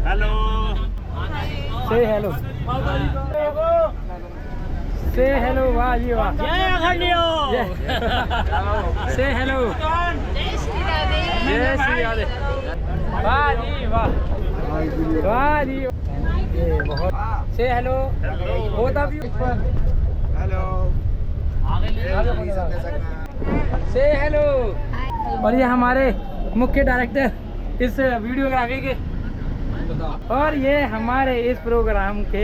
Hello से hello से hello वाह जी वाह जय अखंडियो से हेलो जय श्री राधे वाह जी वाह वाह जी ये बहुत से hello both of you hello से हेलो। और ये हमारे मुख्य डायरेक्टर इस वीडियोग्राफी के और ये हमारे इस प्रोग्राम के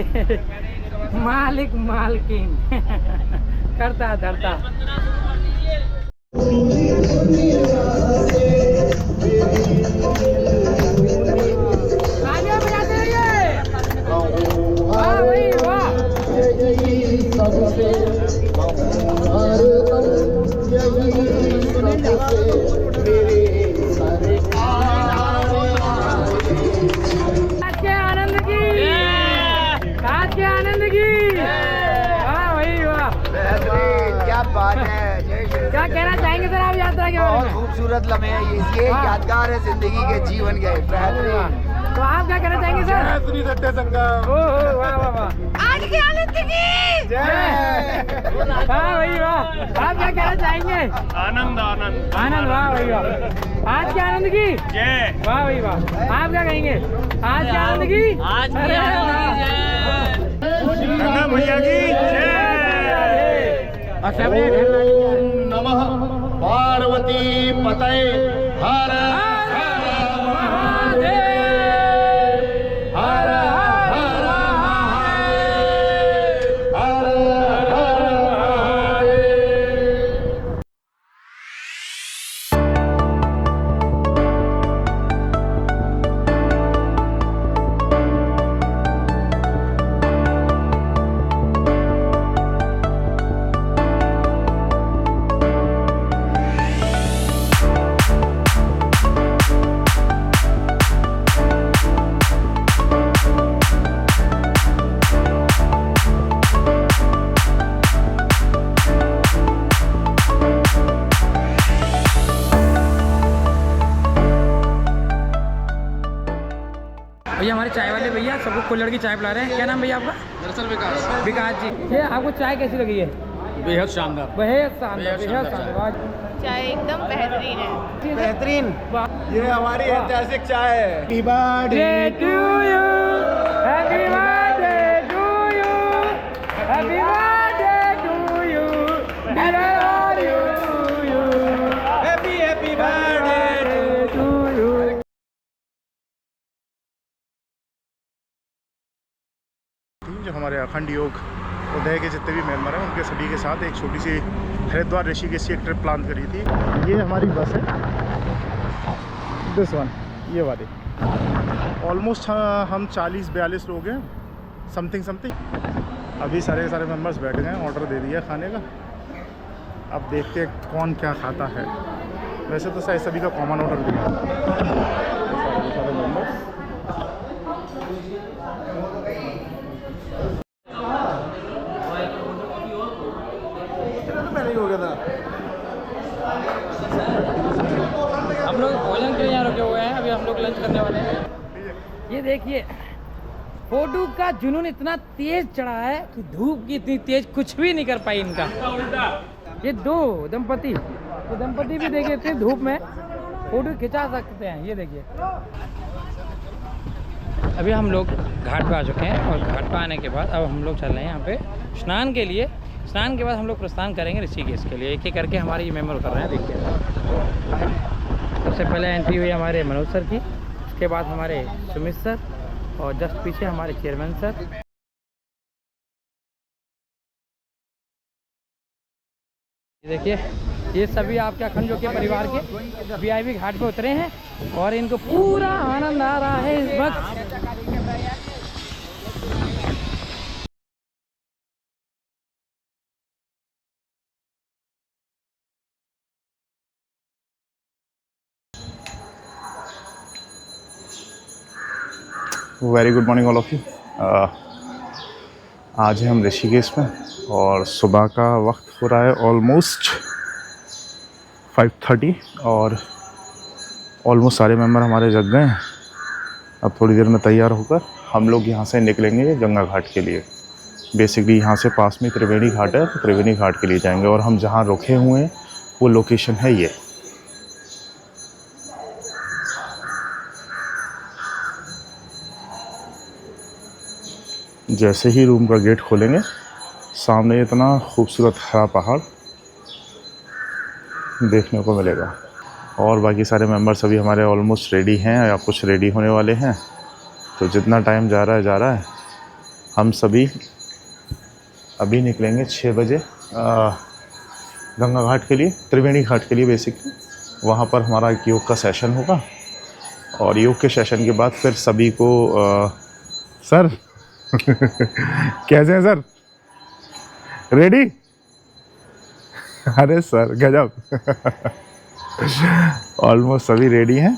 मालिक मालकिन करता धरता। तालियां बजाते रहिए। वाह भाई वाह। आज के आनंद की आज के आनंद की वाह भाई वाह। क्या बात है। क्या कहना चाहेंगे सर आप यात्रा के बारे बहुत में? खूबसूरत लम्हे हैं ये यादगार है जिंदगी के जीवन के। बेहतरीन। तो आप क्या कहना चाहेंगे सर? श्री सत्य संगम। ओह वाह वाह वाह। आज के आनंद की वाह भाई वाह। आप क्या कहना चाहेंगे? आनंद आनंद आनंद वाह भाई वाह। आज के आनंद की जय। वाह भाई वाह। आप क्या कहेंगे? आज के आनंद की अरे गंगा मैया की जय। नमः पार्वती पतये हर भैया हमारे चाय वाले भैया सबको कुल्हड़ की चाय पिला रहे हैं। क्या नाम भैया आपका? दरअसल विकास विकास जी। ये आपको चाय कैसी लगी है? बेहद शानदार। बेहद शानदार बेहद शानदार। चाय एकदम बेहतरीन है। बेहतरीन। ये हमारी ऐतिहासिक चाय है। Happy birthday to you happy birthday to you happy birthday to you dear you happy happy birthday to you. जो हमारे अखंड योग उदय के जितने भी मेंबर हैं उनके सभी के साथ एक छोटी सी हरिद्वार ऋषिकेश की एक ट्रिप प्लान करी थी। ये हमारी बस है, दिस वन, ये वाली। ऑलमोस्ट हम 40-42 लोग हैं, समथिंग। अभी सारे के सारे मेंबर्स बैठ गए हैं, ऑर्डर दे दिया खाने का। अब देखते हैं कौन क्या खाता है। वैसे तो शायद सभी का कॉमन ऑर्डर दिया सारे मेंबर्स। हो गया था। हम लोग भोजन के लिए यहाँ रुके हुए हैं। अभी हम लोग लंच करने वाले हैं। ये देखिए फोटो का जुनून इतना तेज चढ़ा है कि धूप की इतनी तेज कुछ भी नहीं कर पाई इनका। ये दो दंपति भी देखिए इतनी धूप में फोटो खिंचा सकते हैं। ये देखिए अभी हम लोग घाट पे आ चुके हैं और घाट पे आने के बाद अब हम लोग चल रहे हैं यहाँ पे स्नान के लिए। स्नान के बाद हम लोग प्रस्थान करेंगे ऋषिकेश के लिए। एक एक करके हमारे ये मेंबर कर रहे हैं। देखिए सबसे पहले एंट्री हुई हमारे मनोज सर की, उसके बाद हमारे सुमित सर और जस्ट पीछे हमारे चेयरमैन सर। देखिए ये सभी आपके अखंड के परिवार के वीआईपी घाट पे उतरे हैं और इनको पूरा आनंद आ रहा है इस वक्त। Very good morning all of you. आज है हम ऋषिकेश में और सुबह का वक्त हो रहा है ऑलमोस्ट 5:30 और ऑलमोस्ट सारे मेंबर हमारे जग गए हैं। अब थोड़ी देर में तैयार होकर हम लोग यहाँ से निकलेंगे गंगा घाट के लिए। बेसिकली यहाँ से पास में त्रिवेणी घाट है, तो त्रिवेणी घाट के लिए जाएंगे। और हम जहाँ रुके हुए हैं वो लोकेशन है ये। जैसे ही रूम का गेट खोलेंगे सामने इतना खूबसूरत हरा पहाड़ देखने को मिलेगा। और बाकी सारे मेंबर्स अभी हमारे ऑलमोस्ट रेडी हैं या कुछ रेडी होने वाले हैं। तो जितना टाइम जा रहा है हम सभी अभी निकलेंगे 6 बजे गंगा घाट के लिए, त्रिवेणी घाट के लिए। बेसिकली वहाँ पर हमारा एक योग का सेशन होगा और योग के सेशन के बाद फिर सभी को सर कैसे हैं सर? रेडी? अरे सर गजब ऑलमोस्ट सभी रेडी हैं।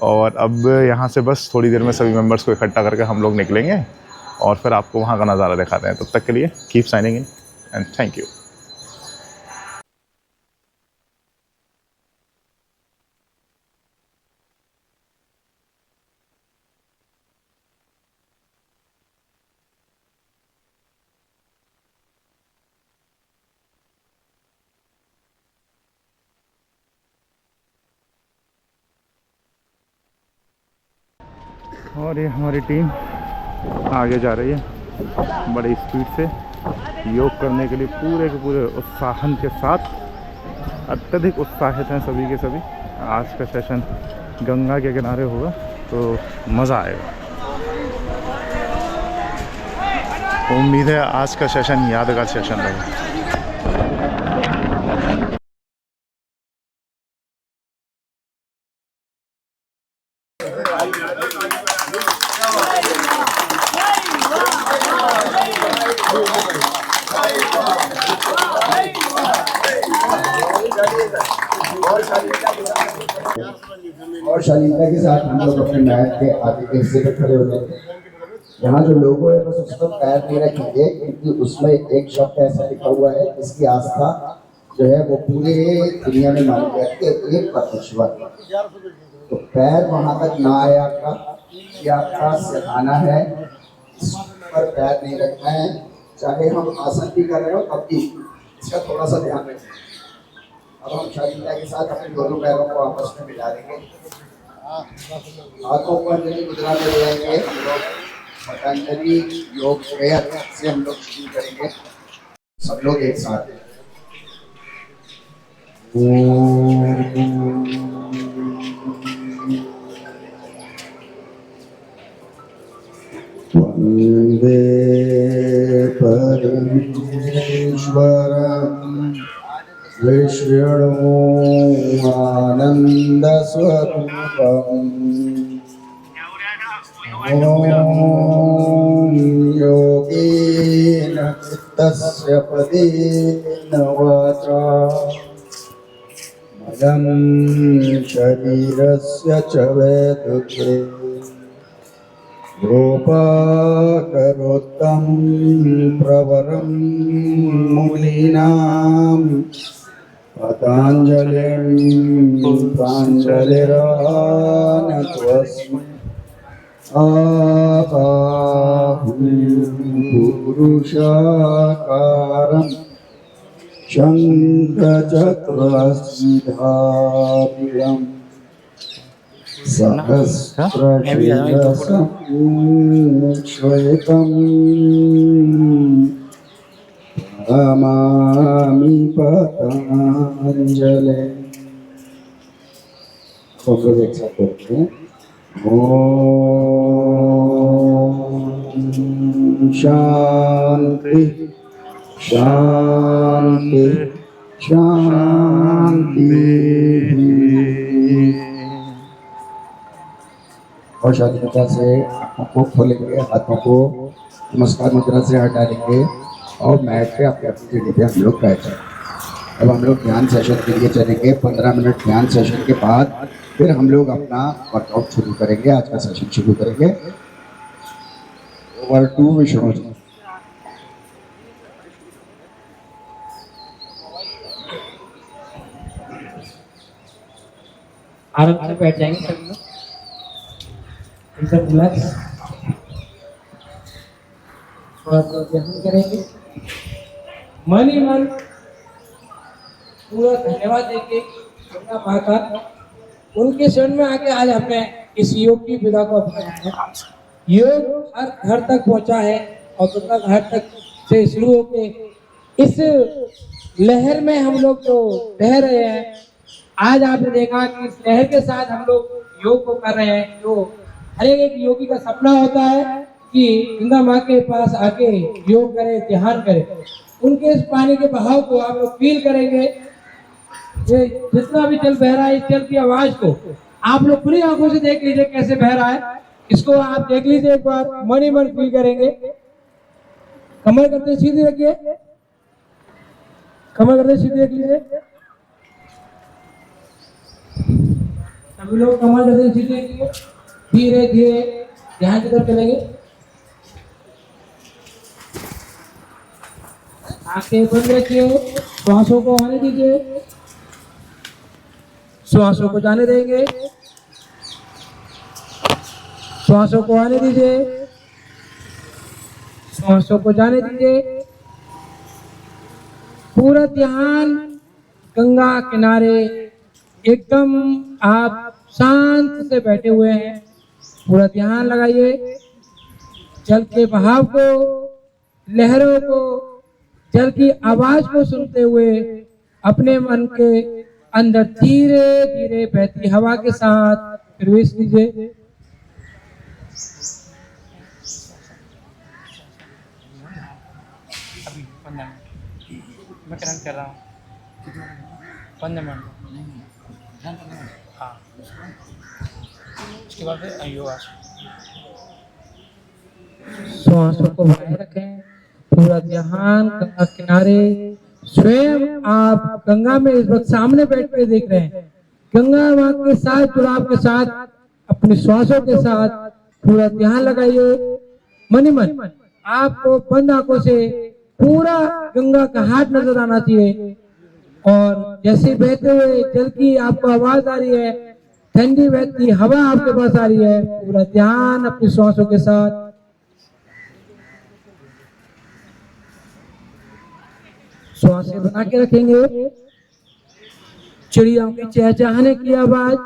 और अब यहाँ से बस थोड़ी देर में सभी मेंबर्स को इकट्ठा करके हम लोग निकलेंगे और फिर आपको वहाँ का नज़ारा दिखाते हैं। तब तक के लिए keep signing in and thank you. और ये हमारी टीम आगे जा रही है बड़ी स्पीड से योग करने के लिए, पूरे के पूरे उत्साहन के साथ। अत्यधिक उत्साहित हैं सभी के सभी। आज का सेशन गंगा के किनारे होगा तो मज़ा आएगा। उम्मीद है आज का सेशन यादगार सेशन रहेगा। और शालीनता के साथ हम लोग अपने मैट के आगे के हिस्से पर खड़े हो जाएंगे। यहाँ जो लोगो है बस उस पर पैर नहीं रखेंगे, क्योंकि उसमें एक शब्द ऐसा लिखा हुआ है जिसकी आस्था जो है वो पूरे दुनिया में मानी जाती है, एक परमेश्वर। तो पैर वहाँ तक ना आया आपका, ये आपका सिखाना है। इस पर पैर नहीं रखना है, चाहे हम आसन भी कर रहे हो तब भी इसका थोड़ा सा ध्यान रखें। अब हम शालीनता के साथ अपने दोनों पैरों को आपस में मिला देंगे, हाथों को अंजलि मुद्रा में ले आएंगे। हम लोग पतंजलि योग प्रेयर से हम लोग शुरू करेंगे। सब लोग एक साथ वंदे परमेश्वरं विष्णु आनंद स्वरूपम् ॐ योगेन चित्तस्य पदेन वाचा मदं शरीरस्य च वैदुके रूपाकरोत्तं प्रवरं मुनीनां पतञ्जलिं प्राञ्जलिरानतोऽस्मि पुरुषाकारं शङ्खचक्रस्थिधारिणं सहस्रशीर्षं श्वेतं नमामि पतञ्जलिं। हम लोग एक साथ करते हैं। ओम शांति शांति शांति। और शांतिता से आंखों को खोलेंगे, हाथों को नमस्कार मुद्रा से हटा लेंगे और मैट पे अपने अपनी जगह पे हम लोग बैठ जाएंगे। अब हम लोग ध्यान सेशन के लिए चलेंगे। 15 मिनट ध्यान सेशन के बाद फिर हम लोग अपना वर्कआउट शुरू करेंगे। आज का सेशन शुरू करेंगे। Over to Vishnu ji. आराम से बैठ जाएंगे सभी लोग। एकदम रिलैक्स। थोड़ा सा ध्यान करेंगे, मन ही मन पूरा धन्यवाद देंगे गंगा माँ का। उनके शरण में आके आज हमने इस योग की विधा को अपनाया है। योग हर घर तक पहुंचा है और गंगा घाट तक से शुरू होके इस लहर में हम लोग जो बह रहे हैं, आज आपने देखा कि इस लहर के साथ हम लोग योग को कर रहे हैं। जो हर एक योगी का सपना होता है कि गंगा माँ के पास आके योग करे, ध्यान करे। उनके इस पानी के बहाव को आप लोग फील करेंगे। ये जितना भी जल बह रहा है, इस जल की आवाज को आप लोग खुली आंखों से देख लीजिए कैसे बह रहा है। इसको आप देख लीजिए एक बार, मन ही मन फील करेंगे। कमर करते सीधी रखिए, कमर करते सीधी रख लीजिए। सभी लोग कमर करते सीधी रखिए। धीरे धीरे ध्यान की तरफ चलेंगे। आंखें बंद रखिए, श्वासों को आने दीजिए, श्वासों को जाने देंगे, श्वासों को आने दीजिए, श्वासों को जाने दीजिए। पूरा ध्यान गंगा किनारे, एकदम आप शांत से बैठे हुए हैं। पूरा ध्यान लगाइए जल के बहाव को, लहरों को, जल की आवाज को सुनते हुए अपने मन के अंदर धीरे धीरे बहती हवा के साथ प्रवेश कीजिए। अभी 15 मिनट मैं करंट कर रहा हूँ। 15 मिनट हाँ, उसके बाद योगा। श्वासों को बनाए रखें, पूरा ध्यान गंगा किनारे। स्वयं आप गंगा में इस वक्त सामने बैठ के देख रहे हैं। गंगा माँ के साथ जुड़ाव के साथ अपने श्वासों के साथ पूरा ध्यान लगाइए। मन ही मन आपको बंद आंखों से पूरा गंगा का घाट नजर आना चाहिए। और जैसे बहते हुए जल की आपको आवाज आ रही है, ठंडी बहती हवा आपके पास आ रही है। पूरा ध्यान अपनी श्वासों के साथ। श्वासें बना के रखेंगे। चिड़ियों के चहचहाने की आवाज,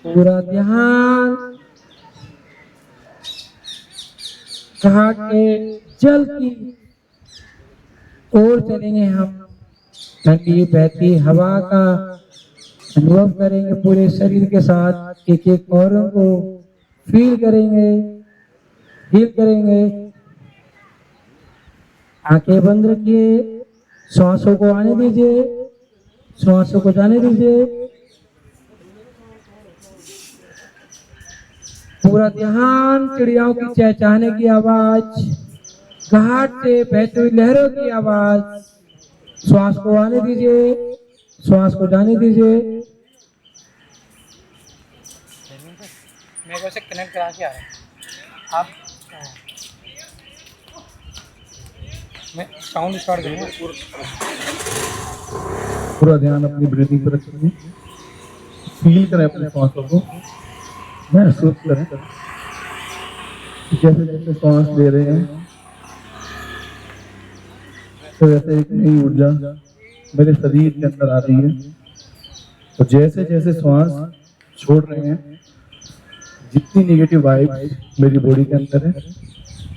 पूरा ध्यान घाट के जल की ओर चलेंगे। हम ठंडी बहती हवा का अनुभव करेंगे पूरे शरीर के साथ। एक एक औरों को फील करेंगे, फील करेंगे। आंखें बंद रखिए, श्वासों को आने दीजिए, श्वासों को जाने दीजिए। पूरा ध्यान चिड़ियाओं की चहचहाने की आवाज, घाट से बहती हुई लहरों की आवाज। श्वास को आने दीजिए, श्वास को जाने दीजिए। मेरे को से कनेक्ट करा के आ रहा है आप। मैं साउंड स्टार्ट करूँगा। पूरा ध्यान अपनी ब्रीथिंग पर रखेंगे। फील करें अपने श्वासों को, महसूस करें जैसे जैसे श्वास ले रहे हैं तो वैसे एक नई ऊर्जा मेरे शरीर के अंदर आ रही है। तो जैसे जैसे श्वास छोड़ रहे हैं, जितनी नेगेटिव वाइब्स मेरी बॉडी के अंदर है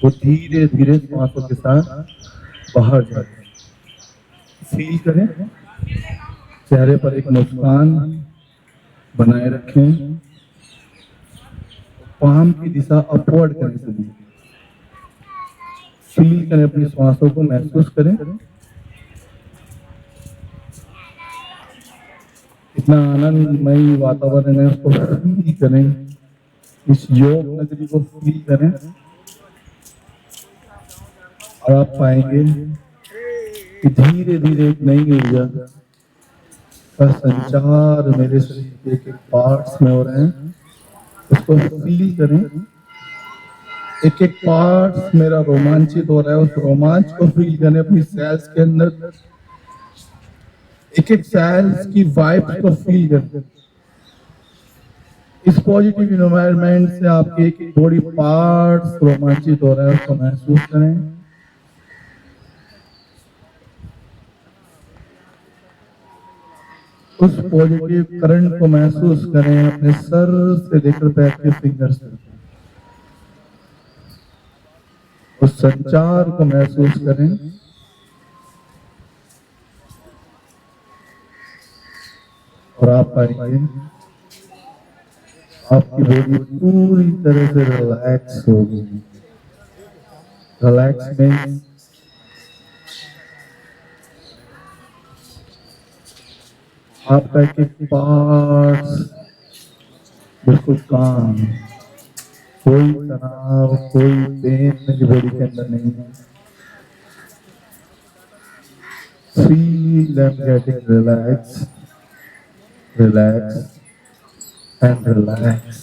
वो धीरे धीरे श्वासों के साथ बाहर जाते हैं। फील करें, चेहरे पर एक मुस्कान बनाए रखें। पाम की दिशा अपवर्ड करें। सभी फील करें, अपनी श्वासों को महसूस करें। इतना आनंदमयी वातावरण है, उसको फील करें। इस योग नगरी को फील करें और आप पाएंगे कि धीरे धीरे एक नई ऊर्जा का संचार मेरे शरीर के एक पार्ट्स में हो रहे हैं। उसको फील करें। एक एक पार्ट मेरा रोमांचित हो रहा है, उस रोमांच को फील करने अपनी सेल्स के अंदर, एक एक सेल्स की वाइब्स को फील करते। इस पॉजिटिव एनवायरनमेंट से आपके एक एक बॉडी पार्ट्स रोमांचित हो रहा है, उसको महसूस करें। उस पॉजिटिव करंट को महसूस करें अपने सर से लेकर पैर के फिंगर्स तक। उस संचार को महसूस करें। और आप पाएंगे आपकी बॉडी पूरी तरह से रिलैक्स होगी। रिलैक्स में आपका एक एक पार्ट्स बिल्कुल काम, कोई तनाव, कोई पेन मेरी बॉडी के अंदर नहीं है। Feel and getting relax, relax and relax.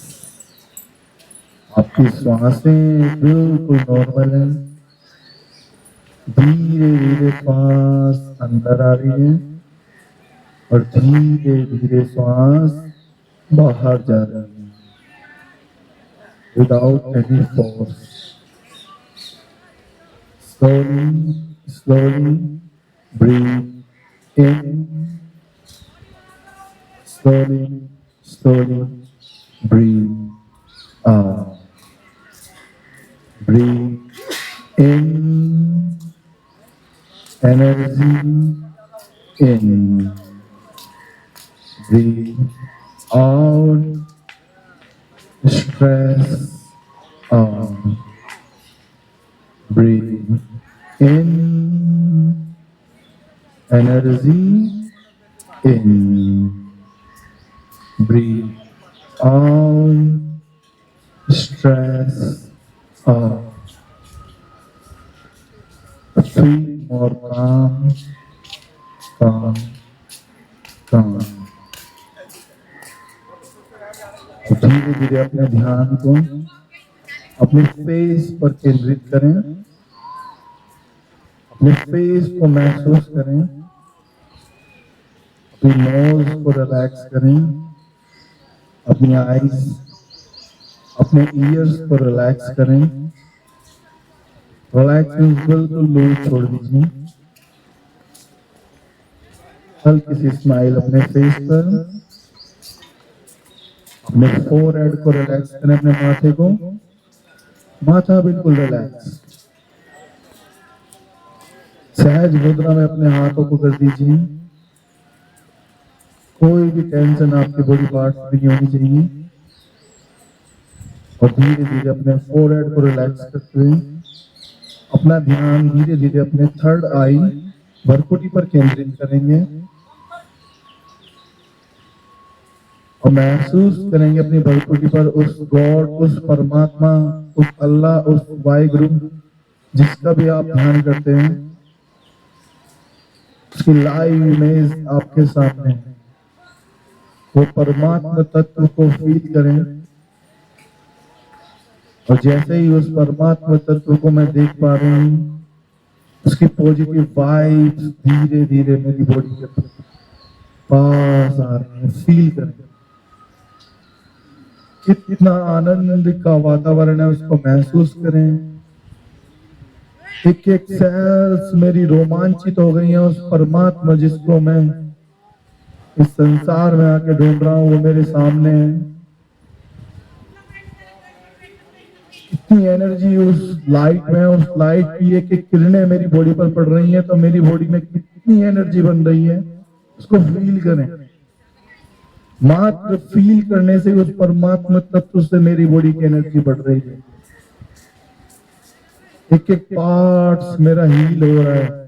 आपकी सांसें बिल्कुल नॉर्मल है। धीरे धीरे सांस अंदर आ रही है और धीरे धीरे सांस बाहर जा रही है without any force. Slowly slowly breathe in, slowly slowly breathe out. Breathe in, energy in. Breathe out, stress out. Breathe in, energy in. Breathe out, stress out. Feel more calm, calm, calm. धीरे धीरे अपने ध्यान को अपने face पर केंद्रित करें। अपने फेस को महसूस करें। अपनी नोज को रिलैक्स करें। अपनी आईज, अपने ईयर्स को रिलैक्स करें। रिलैक्स बिल्कुल लूज छोड़ दीजिए। हल्की सी स्माइल अपने फेस पर। अपने फोरहेड को रिलैक्स करें, अपने माथे को, माथा बिल्कुल रिलैक्स। सहज मुद्रा में अपने हाथों को कर दीजिए। कोई भी टेंशन आपके बॉडी पार्ट्स में नहीं होनी चाहिए। और धीरे धीरे अपने फोरहेड को रिलैक्स करते हुए अपना ध्यान धीरे धीरे अपने थर्ड आई भरकुटी पर केंद्रित करेंगे और महसूस करेंगे अपनी भरकुटी पर उस गॉड, उस परमात्मा, उस अल्लाह, उस वाहिगुरु जिसका भी आप ध्यान करते हैं, उसकी लाइव इमेज आपके सामने है। वो परमात्मा तत्व को फील करें और जैसे ही उस परमात्मा तत्व को मैं देख पा रही हूँ, उसकी पॉजिटिव वाइब्स धीरे धीरे मेरी बॉडी के पास आ रही है। फील करें कितना आनंद का वातावरण है, उसको महसूस करें। एक एक सेल्स मेरी रोमांचित हो गई है उस परमात्मा जिसको मैं इस संसार में आके ढूंढ रहा हूँ, वो मेरे सामने है। कितनी एनर्जी उस लाइट में, उस लाइट की एक एक किरणें मेरी बॉडी पर पड़ रही है, तो मेरी बॉडी में कितनी एनर्जी बन रही है उसको फील करें। मात्र फील करने से उस परमात्मा तत्व से मेरी बॉडी की एनर्जी बढ़ रही है। एक एक पार्ट्स मेरा हील हो रहा है।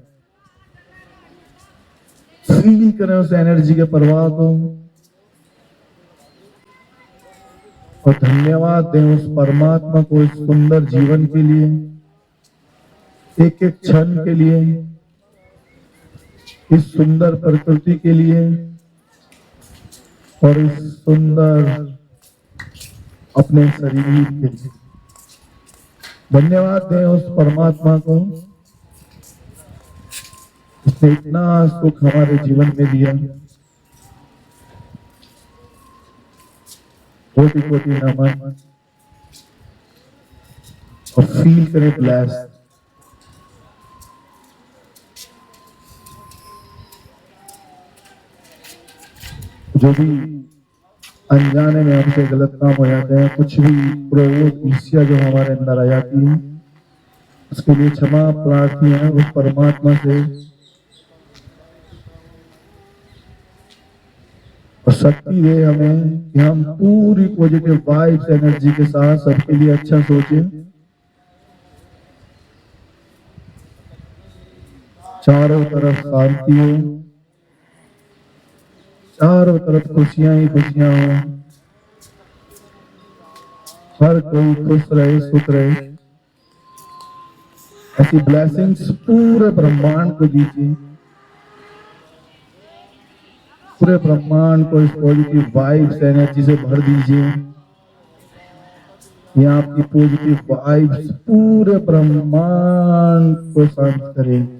फील करें उस एनर्जी के प्रवाह को और धन्यवाद दें उस परमात्मा को इस सुंदर जीवन के लिए, एक एक क्षण के लिए, इस सुंदर प्रकृति के लिए और इस सुंदर अपने शरीर के लिए। धन्यवाद दें उस परमात्मा को, इसने इतना सुख हमारे जीवन में दिया। कोटि कोटि नमन। और फील करें ब्लेस्ड। जो भी अनजाने में हमसे गलत काम हो जाते हैं, कुछ भी क्रोध ईर्ष्या जो हमारे अंदर आ जाती है, उसके लिए क्षमा प्रार्थी है उस परमात्मा से। और शक्ति दे हमें कि हम पूरी पॉजिटिव वाइब्स एनर्जी के साथ सबके लिए अच्छा सोचें। चारों तरफ शांति हो, चारों तरफ खुशियां ही खुशियां हो, हर कोई खुश रहे, सुख रहे। ऐसी ब्लेसिंग्स पूरे ब्रह्मांड को दीजिए। पूरे ब्रह्मांड को इस पॉजिटिव वाइब्स एनर्जी से भर दीजिए। ये आपकी पॉजिटिव वाइब्स पूरे ब्रह्मांड को शांत करेगी,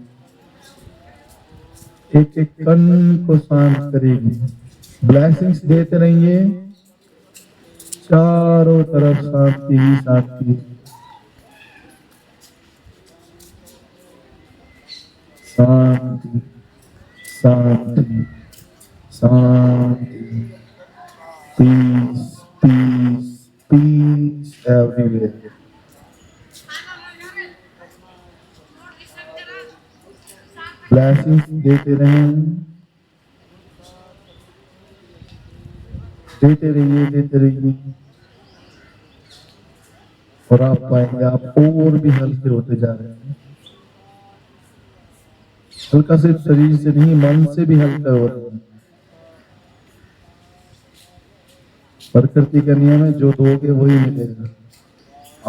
एक एक कण को शांत करेगी। ब्लेसिंग्स देते रहिए, चारों तरफ शांति ही शांति। शांति शांति शांति। Peace peace peace everywhere. Blessings देते रहें, देते रहिए। और आप पाएंगे आप और भी हल्के होते जा रहे हैं। हल्का सिर्फ शरीर से नहीं, मन से भी हल्का हो रहे हैं। प्रकृति का नियम है, जो दोगे वही मिलेगा।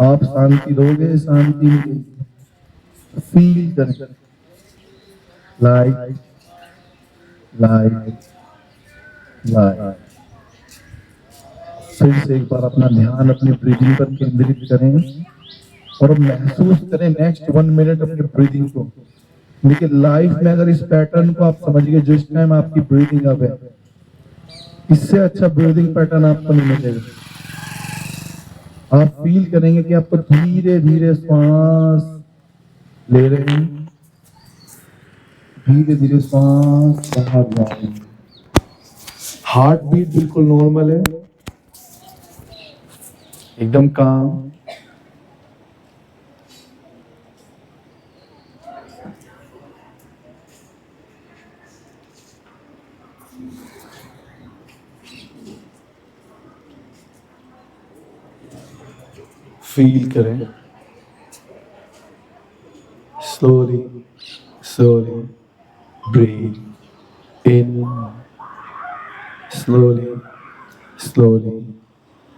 आप शांति दोगे, शांति मिलेगी। फील करें, लाइट लाइट लाइट। फिर से एक बार अपना ध्यान अपनी ब्रीदिंग पर केंद्रित करें और महसूस करें नेक्स्ट 1 मिनट अपनी ब्रीदिंग को। लेकिन लाइफ में अगर इस पैटर्न को आप समझिए, जो इस टाइम आपकी ब्रीदिंग अब है, इससे अच्छा ब्रीदिंग पैटर्न आपको नहीं मिलेगा। आप फील करेंगे कि आपको धीरे धीरे श्वास ले रहे हैं, धीरे धीरे सांस बाहर जा रही है। हार्ट बीट बिल्कुल नॉर्मल है, एकदम काम। फील करें slowly slowly. Breathe in, slowly, slowly.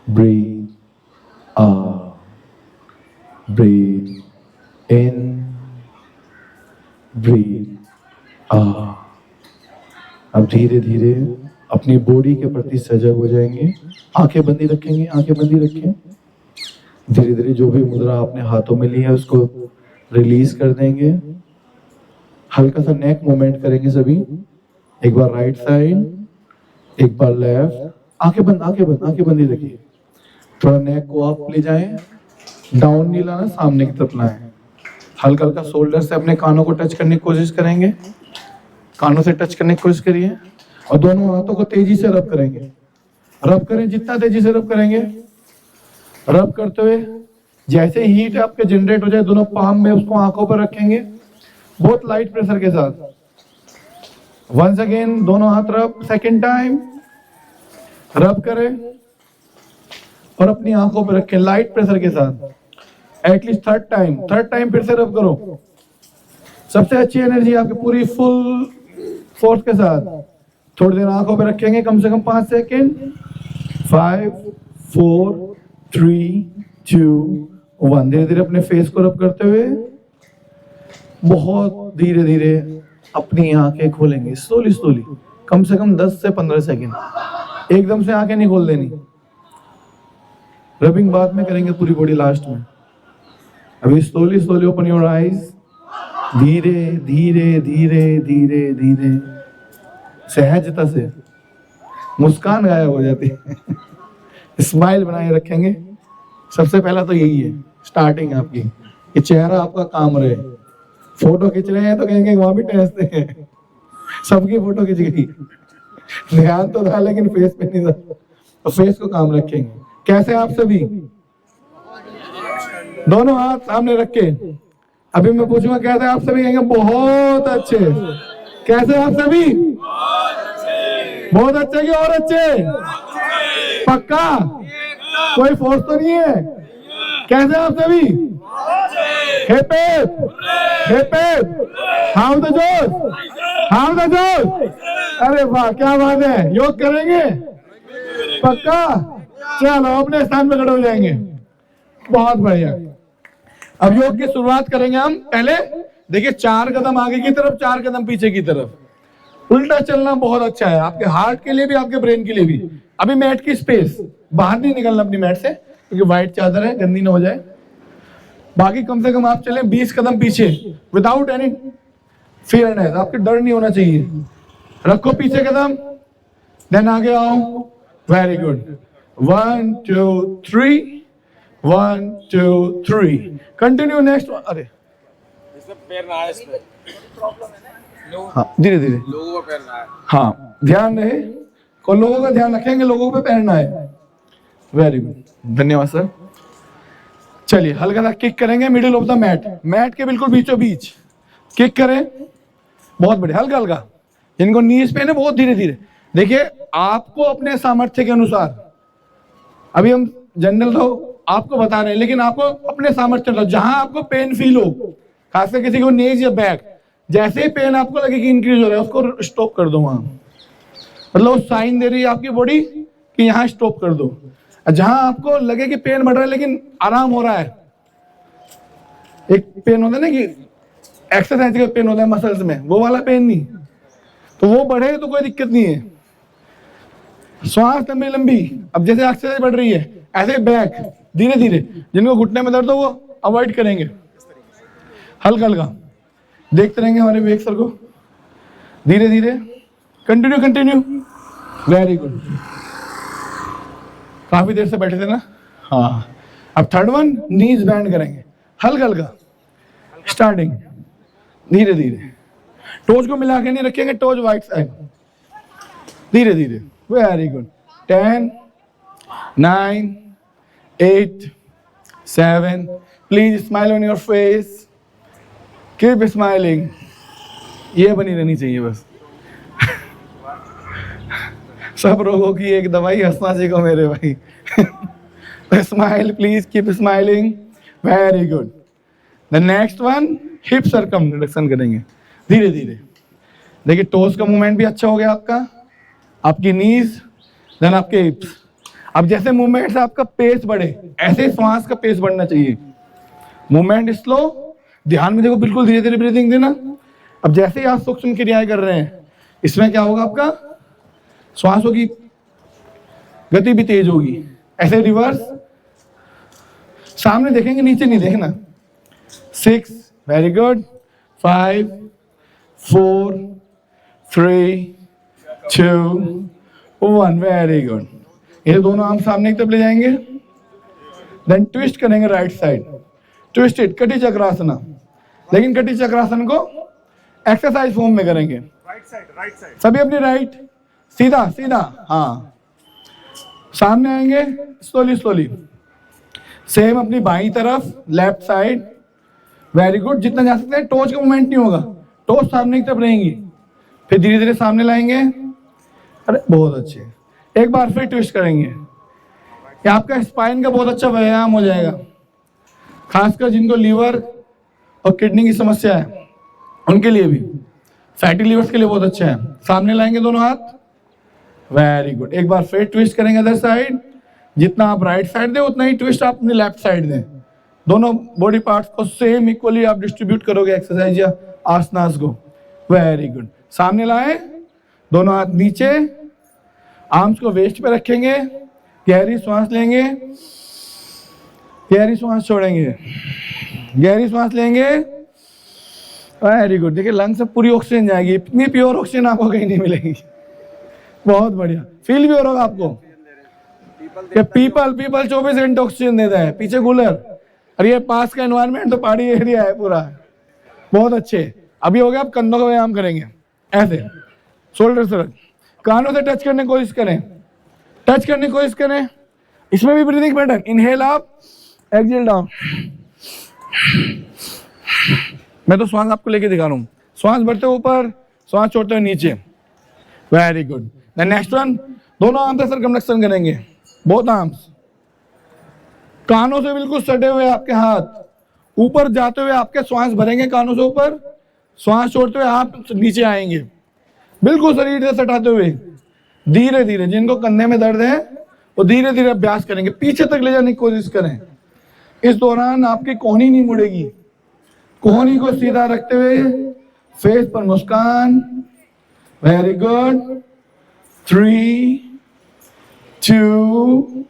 Breathe out. Breathe in, breathe out. अब धीरे धीरे अपनी बॉडी के प्रति सजग हो जाएंगे। आंखें बंदी रखेंगे, आंखें बंदी रखें। धीरे धीरे जो भी मुद्रा आपने हाथों में ली है उसको रिलीज कर देंगे। हल्का सा नेक मूवमेंट करेंगे सभी। एक बार राइट साइड, एक बार लेफ्ट। आंखें बंद, आंखें बंद, आंखें बंदी रखिए। थोड़ा नेक को आप ले जाएं, डाउन नहीं लाना, सामने की तरफ लाएं। हल्का हल्का शोल्डर से अपने कानों को टच करने की कोशिश करेंगे। कानों से टच करने की कोशिश करिए और दोनों हाथों को तेजी से रब करेंगे। रब करें, जितना तेजी से रब करेंगे। रब करते हुए जैसे हीट आपके जनरेट हो जाए, दोनों पाम में उसको आंखों पर रखेंगे, बहुत लाइट प्रेशर के साथ। वंस अगेन दोनों हाथ रब, सेकेंड टाइम रब करें और अपनी आंखों पर रखें लाइट प्रेशर के साथ। एटलीस्ट थर्ड टाइम फिर से रब करो। सबसे अच्छी एनर्जी आपकी पूरी फुल फोर्स के साथ। थोड़ी देर आंखों पे रखेंगे, कम से कम 5 सेकेंड। 5 4 3 2 1। धीरे धीरे अपने फेस को रब करते हुए बहुत धीरे धीरे अपनी आंखें खोलेंगे, स्लोली स्लोली, कम से कम 10 से 15 सेकेंड। एकदम से आंखें नहीं खोल देनी। रबिंग बाद में करेंगे पूरी बॉडी लास्ट में। अभी slowly slowly open your eyes, धीरे धीरे धीरे धीरे धीरे, सहजता से मुस्कान गायब हो जाती है। स्माइल बनाए रखेंगे। सबसे पहला तो यही है स्टार्टिंग आपकी, ये चेहरा आपका काम रहे। फोटो खींच रहे हैं तो कहेंगे वहां भी टेंसते हैं, सबकी फोटो खींच गई, ध्यान तो था लेकिन फेस पे नहीं था, तो फेस को काम रखेंगे। कैसे आप सभी? दोनों हाथ सामने रख के अभी मैं पूछूंगा कैसे आप सभी, कहेंगे बहुत अच्छे। कैसे आप सभी? बहुत अच्छे कि और अच्छे? पक्का? कोई फोर्स तो नहीं है? कैसे आप सभी? हाउ द जोश, हाउ द जोश। अरे वाह क्या बात है। योग करेंगे पक्का? चलो अपने स्थान पे खड़े हो जाएंगे। बहुत बढ़िया। अब योग की शुरुआत करेंगे हम। पहले देखिए 4 कदम आगे की तरफ, 4 कदम पीछे की तरफ। उल्टा चलना बहुत अच्छा है आपके हार्ट के लिए भी, आपके ब्रेन के लिए भी। अभी मैट की स्पेस, बाहर नहीं निकलना अपनी मैट से, क्योंकि व्हाइट चादर है, गंदी ना हो जाए। बाकी कम से कम आप चलें 20 कदम पीछे विदाउट एनी फियरनेस, आपके डर नहीं होना चाहिए। रखो पीछे कदम, देन आगे आओ। Very good. 1 2 3, 1 2 3, कंटिन्यू। नेक्स्ट। अरे हाँ धीरे धीरे, लोगों का पैरना है। हाँ ध्यान रहे, को लोगों का ध्यान रखेंगे, लोगों पे पैरना है। वेरी गुड, धन्यवाद सर। चलिए हल्का सा किक करेंगे middle of the mat, mat के बिल्कुल बीचों बीच किक करें। बहुत बढ़िया, हल्का हल्का। जिनको नीज पे है बहुत धीरे धीरे। देखिए आपको अपने सामर्थ्य के अनुसार, अभी हम जनरल तो आपको बता रहे हैं, लेकिन आपको अपने सामर्थ्य जहां आपको पेन फील हो, खासकर किसी को नीज या बैक, जैसे ही पेन आपको लगे कि इंक्रीज हो रहा है उसको स्टॉप कर दो। वहां मतलब साइन दे रही है आपकी बॉडी कि यहाँ स्टॉप कर दो। जहां आपको लगे कि पेन बढ़ रहा है लेकिन आराम हो रहा है, एक पेन होता है ना कि एक्सरसाइज का पेन होता है मसल्स में, वो वाला पेन नहीं, तो वो बढ़े तो कोई दिक्कत नहीं है। श्वास लंबी लंबी। अब जैसे एक्सरसाइज बढ़ रही है ऐसे बैक धीरे धीरे। जिनको घुटने में दर्द हो वो अवॉइड करेंगे, हल्का हल्का देखते रहेंगे हमारे विवेक सर को। धीरे धीरे कंटिन्यू कंटिन्यू। Very good. काफी देर से बैठे थे ना। हाँ अब थर्ड वन, नीज बैंड करेंगे हल्का हल्का। स्टार्टिंग धीरे धीरे, टोज को मिला के नहीं रखेंगे, टोज वाइट साइड। धीरे धीरे। Very good. 10 9 8 7, please smile on your face, keep smiling. ये बनी रहनी चाहिए बस। सब रोगों की एक दवाई, हंसना सीखो मेरे भाई। Smile please, keep smiling. Very good. The next one, hip circumflexion करेंगे धीरे धीरे। देखिए टोस का मूवमेंट भी अच्छा हो गया आपका, आपकी नीज, देन आपके हिप्स। अब जैसे मूवमेंट से आपका पेस बढ़े, ऐसे श्वास का पेस बढ़ना चाहिए। मूवमेंट स्लो, ध्यान में देखो, बिल्कुल धीरे धीरे ब्रीदिंग देना। अब जैसे ही आप सूक्ष्म क्रियाएं कर रहे हैं, इसमें क्या होगा, आपका श्वासों की गति भी तेज होगी। ऐसे रिवर्स, सामने देखेंगे, नीचे नहीं देखना। 6, वेरी गुड। 5 4 3 2 1, very good. ये दोनों आर्म सामने की तरफ ले जाएंगे, देन ट्विस्ट करेंगे राइट साइड। ट्विस्टेड कटी चक्रासना, लेकिन कटी चक्रासन को एक्सरसाइज फॉर्म में करेंगे। राइट साइड सभी अपनी राइट, सीधा सीधा। हाँ सामने आएंगे स्लोली स्लोली। सेम अपनी बाईं तरफ, लेफ्ट साइड। Very good. जितना जा सकते हैं, टोच का मूवमेंट नहीं होगा, टोच सामने की तरफ रहेंगी। फिर धीरे धीरे सामने लाएंगे। अरे बहुत अच्छे। एक बार फिर ट्विस्ट करेंगे। ये आपका स्पाइन का बहुत अच्छा व्यायाम हो जाएगा, खासकर जिनको लीवर और किडनी की समस्या है उनके लिए भी, फैटी लीवर्स के लिए बहुत अच्छा है। सामने लाएंगे दोनों हाथ। Very good. एक बार फिर ट्विस्ट करेंगे अदर साइड। जितना आप राइट साइड दें उतना ही ट्विस्ट आप अपनी लेफ्ट साइड दें। दोनों बॉडी पार्ट्स को सेम इक्वली आप डिस्ट्रीब्यूट करोगे एक्सरसाइज या आसनास को। Very good. सामने लाएं, दोनों हाथ नीचे, आर्म्स को वेस्ट पे रखेंगे। गहरी सांस लेंगे, गहरी सांस छोड़ेंगे। गहरी सांस लेंगे, वेरी गुड। देखिए लंग से पूरी ऑक्सीजन जाएगी, इतनी प्योर ऑक्सीजन आपको कहीं नहीं मिलेगी। बहुत बढ़िया, फील भी हो रहा होगा आपको कि पीपल 24 घंटे ऑक्सीजन देता है, पीछे कूलर, और ये पास का एनवायरनमेंट तो पहाड़ी एरिया है पूरा। बहुत अच्छे। अभी हो गया, आप कंधों का व्यायाम करेंगे, ऐसे शोल्डर से रख, कानों से टच करने की कोशिश करें, टच करने की कोशिश करें। इसमें भी breathing pattern, inhale up, exhale down. मैं तो श्वास आपको लेके दिखा रहा हूँ, श्वास बढ़ते हुए ऊपर, श्वास छोड़ते हुए नीचे, वेरी गुड। नेक्स्ट वन, दोनों आर्म से सर्कमफ्लेक्शन करेंगे, बोथ आर्म्स, कानों से बिल्कुल सटे हुए आपके हाथ, ऊपर जाते हुए आपके श्वास भरेंगे कानों से ऊपर, श्वास छोड़ते हुए आप नीचे आएंगे, बिल्कुल शरीर से सटाते हुए, धीरे धीरे। जिनको कंधे में दर्द है वो धीरे धीरे अभ्यास करेंगे, पीछे तक ले जाने की कोशिश करें। इस दौरान आपकी कोहनी नहीं मुड़ेगी, कोहनी को सीधा रखते हुए फेस पर मुस्कान, वेरी गुड। 3, 2,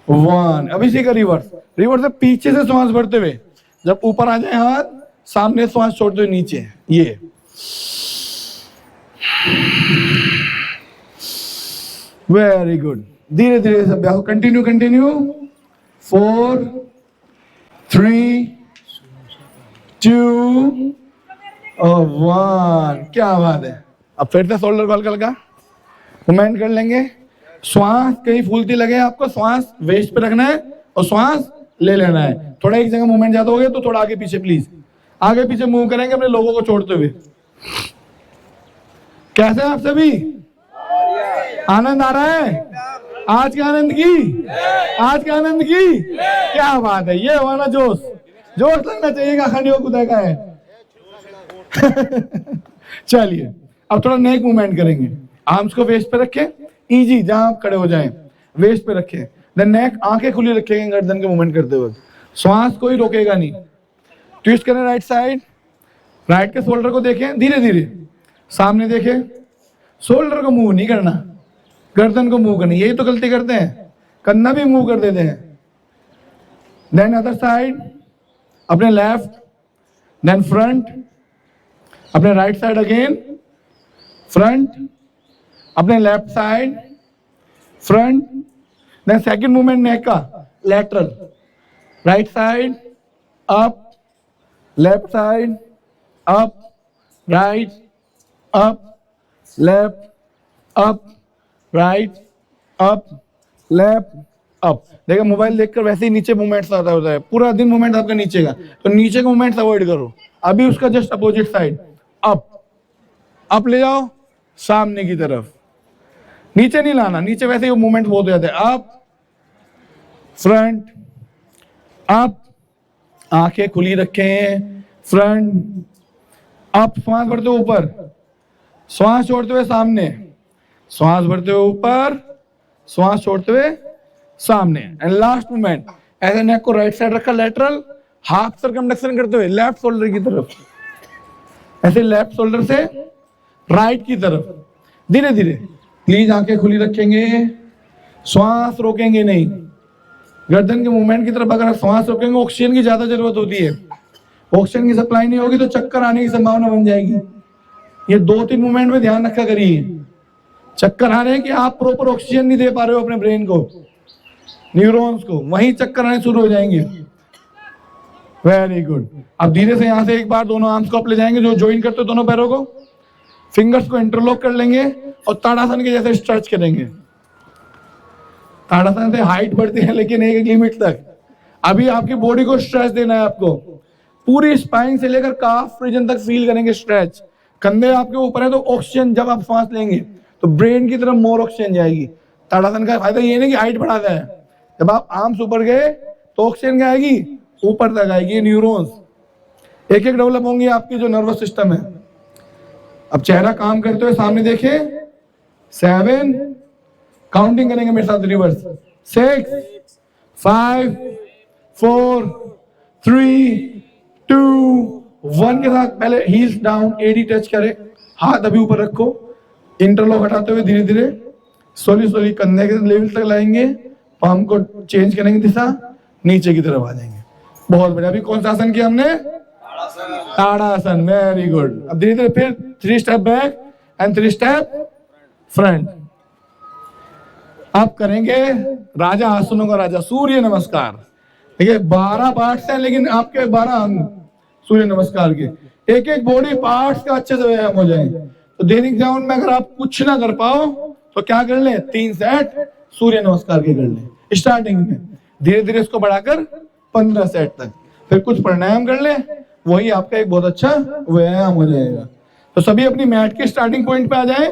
1। अब इसी का रिवर्स, रिवर्स से पीछे से श्वास भरते हुए, जब ऊपर आ जाए हाथ, सामने श्वास छोड़ते हुए नीचे, ये वेरी गुड। धीरे धीरे सब अभ्यास कंटिन्यू कंटिन्यू। 4, 3, 2 और 1। क्या बात है। अब फिर से शोल्डर को हल्का हल्का मूवमेंट कर लेंगे। श्वास कहीं फूलती लगे आपको, श्वास वेस्ट पे रखना है और श्वास ले लेना है। थोड़ा एक जगह मूवमेंट ज्यादा हो गया तो थोड़ा आगे पीछे, प्लीज आगे पीछे मूव करेंगे अपने लोगों को छोड़ते हुए। कैसे आप सभी, आनंद आ रहा है आज के आनंद की, आज के आनंद की? क्या बात है, ये वाला जोश, जोश लगना चाहिए। अखंड योग उदय का है। चलिए अब थोड़ा नेक मूवमेंट करेंगे। आर्म्स को वेस्ट पे रखें, इजी, जहां आप खड़े हो जाएं वेस्ट पे रखें। देन नेक, आंखें खुली रखेंगे गर्दन के मूवमेंट करते हुए, श्वास कोई रोकेगा नहीं। ट्विस्ट करें राइट साइड, राइट के शोल्डर को देखें, धीरे धीरे सामने देखें, शोल्डर को मूव नहीं करना, गर्दन को मूव करनी। यही तो गलती करते हैं, कंधा भी मूव कर देते हैं। देन अदर साइड, अपने लेफ्ट, देन फ्रंट, अपने राइट साइड अगेन, फ्रंट, अपने left side, front. Then second movement neck का, lateral, right side up, left side up, right up, left up, right up, left up. देखो mobile देखकर वैसे ही नीचे movements आता होता है, पूरा दिन मूवमेंट आपका नीचे का, तो नीचे का मूवमेंट्स अवॉइड करो। अभी उसका जस्ट अपोजिट साइड, अप ले जाओ सामने की तरफ, नीचे नहीं लाना, नीचे वैसे ही मूवमेंट बहुत हो जाते हैं। अप, फ्रंट, अप, आंखें खुली रखें, फ्रंट अप, श्वास भरते हुए ऊपर, श्वास छोड़ते हुए सामने, श्वास भरते हुए ऊपर, श्वास छोड़ते हुए सामने। एंड लास्ट मूवमेंट, ऐसे नेक को राइट साइड रखा, लेटरल, हाफ सर्कमफ्लेक्शन करते हुए लेफ्ट शोल्डर की तरफ, ऐसे लेफ्ट शोल्डर से राइट की तरफ, धीरे धीरे। प्लीज आंखें खुली रखेंगे, श्वास रोकेंगे नहीं। गर्दन के मूवमेंट की तरफ अगर आप श्वास रोकेंगे, ऑक्सीजन की ज्यादा जरूरत होती है, ऑक्सीजन की सप्लाई नहीं होगी तो चक्कर आने की संभावना बन जाएगी। ये 2-3 मूवमेंट में ध्यान रखा करिए। चक्कर आ रहे हैं कि आप प्रॉपर ऑक्सीजन नहीं दे पा रहे हो अपने ब्रेन को, न्यूरॉन्स को, वहीं चक्कर आने शुरू हो जाएंगे। Very good. अब धीरे से यहां से एक बार दोनों आर्म्स को अप ले जाएंगे, जो ज्वाइन करते हो दोनों पैरों को, फिंगर्स को इंटरलॉक कर लेंगे और ताड़ासन के जैसे स्ट्रेच करेंगे। ताड़ासन से हाइट बढ़ती है लेकिन एक लिमिट तक। अभी आपकी बॉडी को स्ट्रेच देना है आपको, पूरी स्पाइन से लेकर काफ रीजन तक फील करेंगे स्ट्रेच। कंधे आपके ऊपर है तो ऑक्सीजन, जब आप सांस लेंगे तो ब्रेन की तरफ मोर ऑक्सीजन जाएगी। ताड़ासन का फायदा ये नहीं कि हाइट बढ़ाता है, जब आप आर्म्स ऊपर गए तो ऑक्सीजन क्या आएगी, ऊपर तक आएगी। न्यूरॉन्स एक एक डेवलप होंगे, आपकी जो नर्वस सिस्टम है। अब चेहरा काम करते हुए सामने देखे, 7, काउंटिंग करेंगे मेरे साथ, रिवर्स, 6, 5, 4, 3, 2, 1 के साथ पहले हील्स डाउन, एडी टच करे, हाथ अभी ऊपर रखो, इंटरलॉक हटाते हुए धीरे धीरे स्लोली कंधे के लेवल तक लाएंगे, पाम को चेंज करेंगे दिशा, नीचे की तरफ आ जाएंगे। बहुत बढ़िया। अभी कौन सा आसन किया हमने? ताड़ासन। Very good. अब धीरे धीरे फिर 3 step back and 3 step front. अब करेंगे राजा आसनों का राजा, सूर्य नमस्कार। देखिए 12 पार्ट्स हैं, लेकिन आपके 12 अंग सूर्य नमस्कार के। एक एक बॉडी पार्ट्स का अच्छे से व्यायाम हो जाए। तो दैनिक जीवन में अगर आप कुछ ना कर पाओ तो क्या कर ले, 3 सेट सूर्य नमस्कार के कर ले स्टार्टिंग में। धीरे धीरे इसको बढ़ाकर 15 सेट तक, फिर कुछ प्राणायाम कर ले, वही आपका एक बहुत अच्छा व्यायाम हो जाएगा। तो सभी अपनी मैट के स्टार्टिंग पॉइंट पे आ जाए,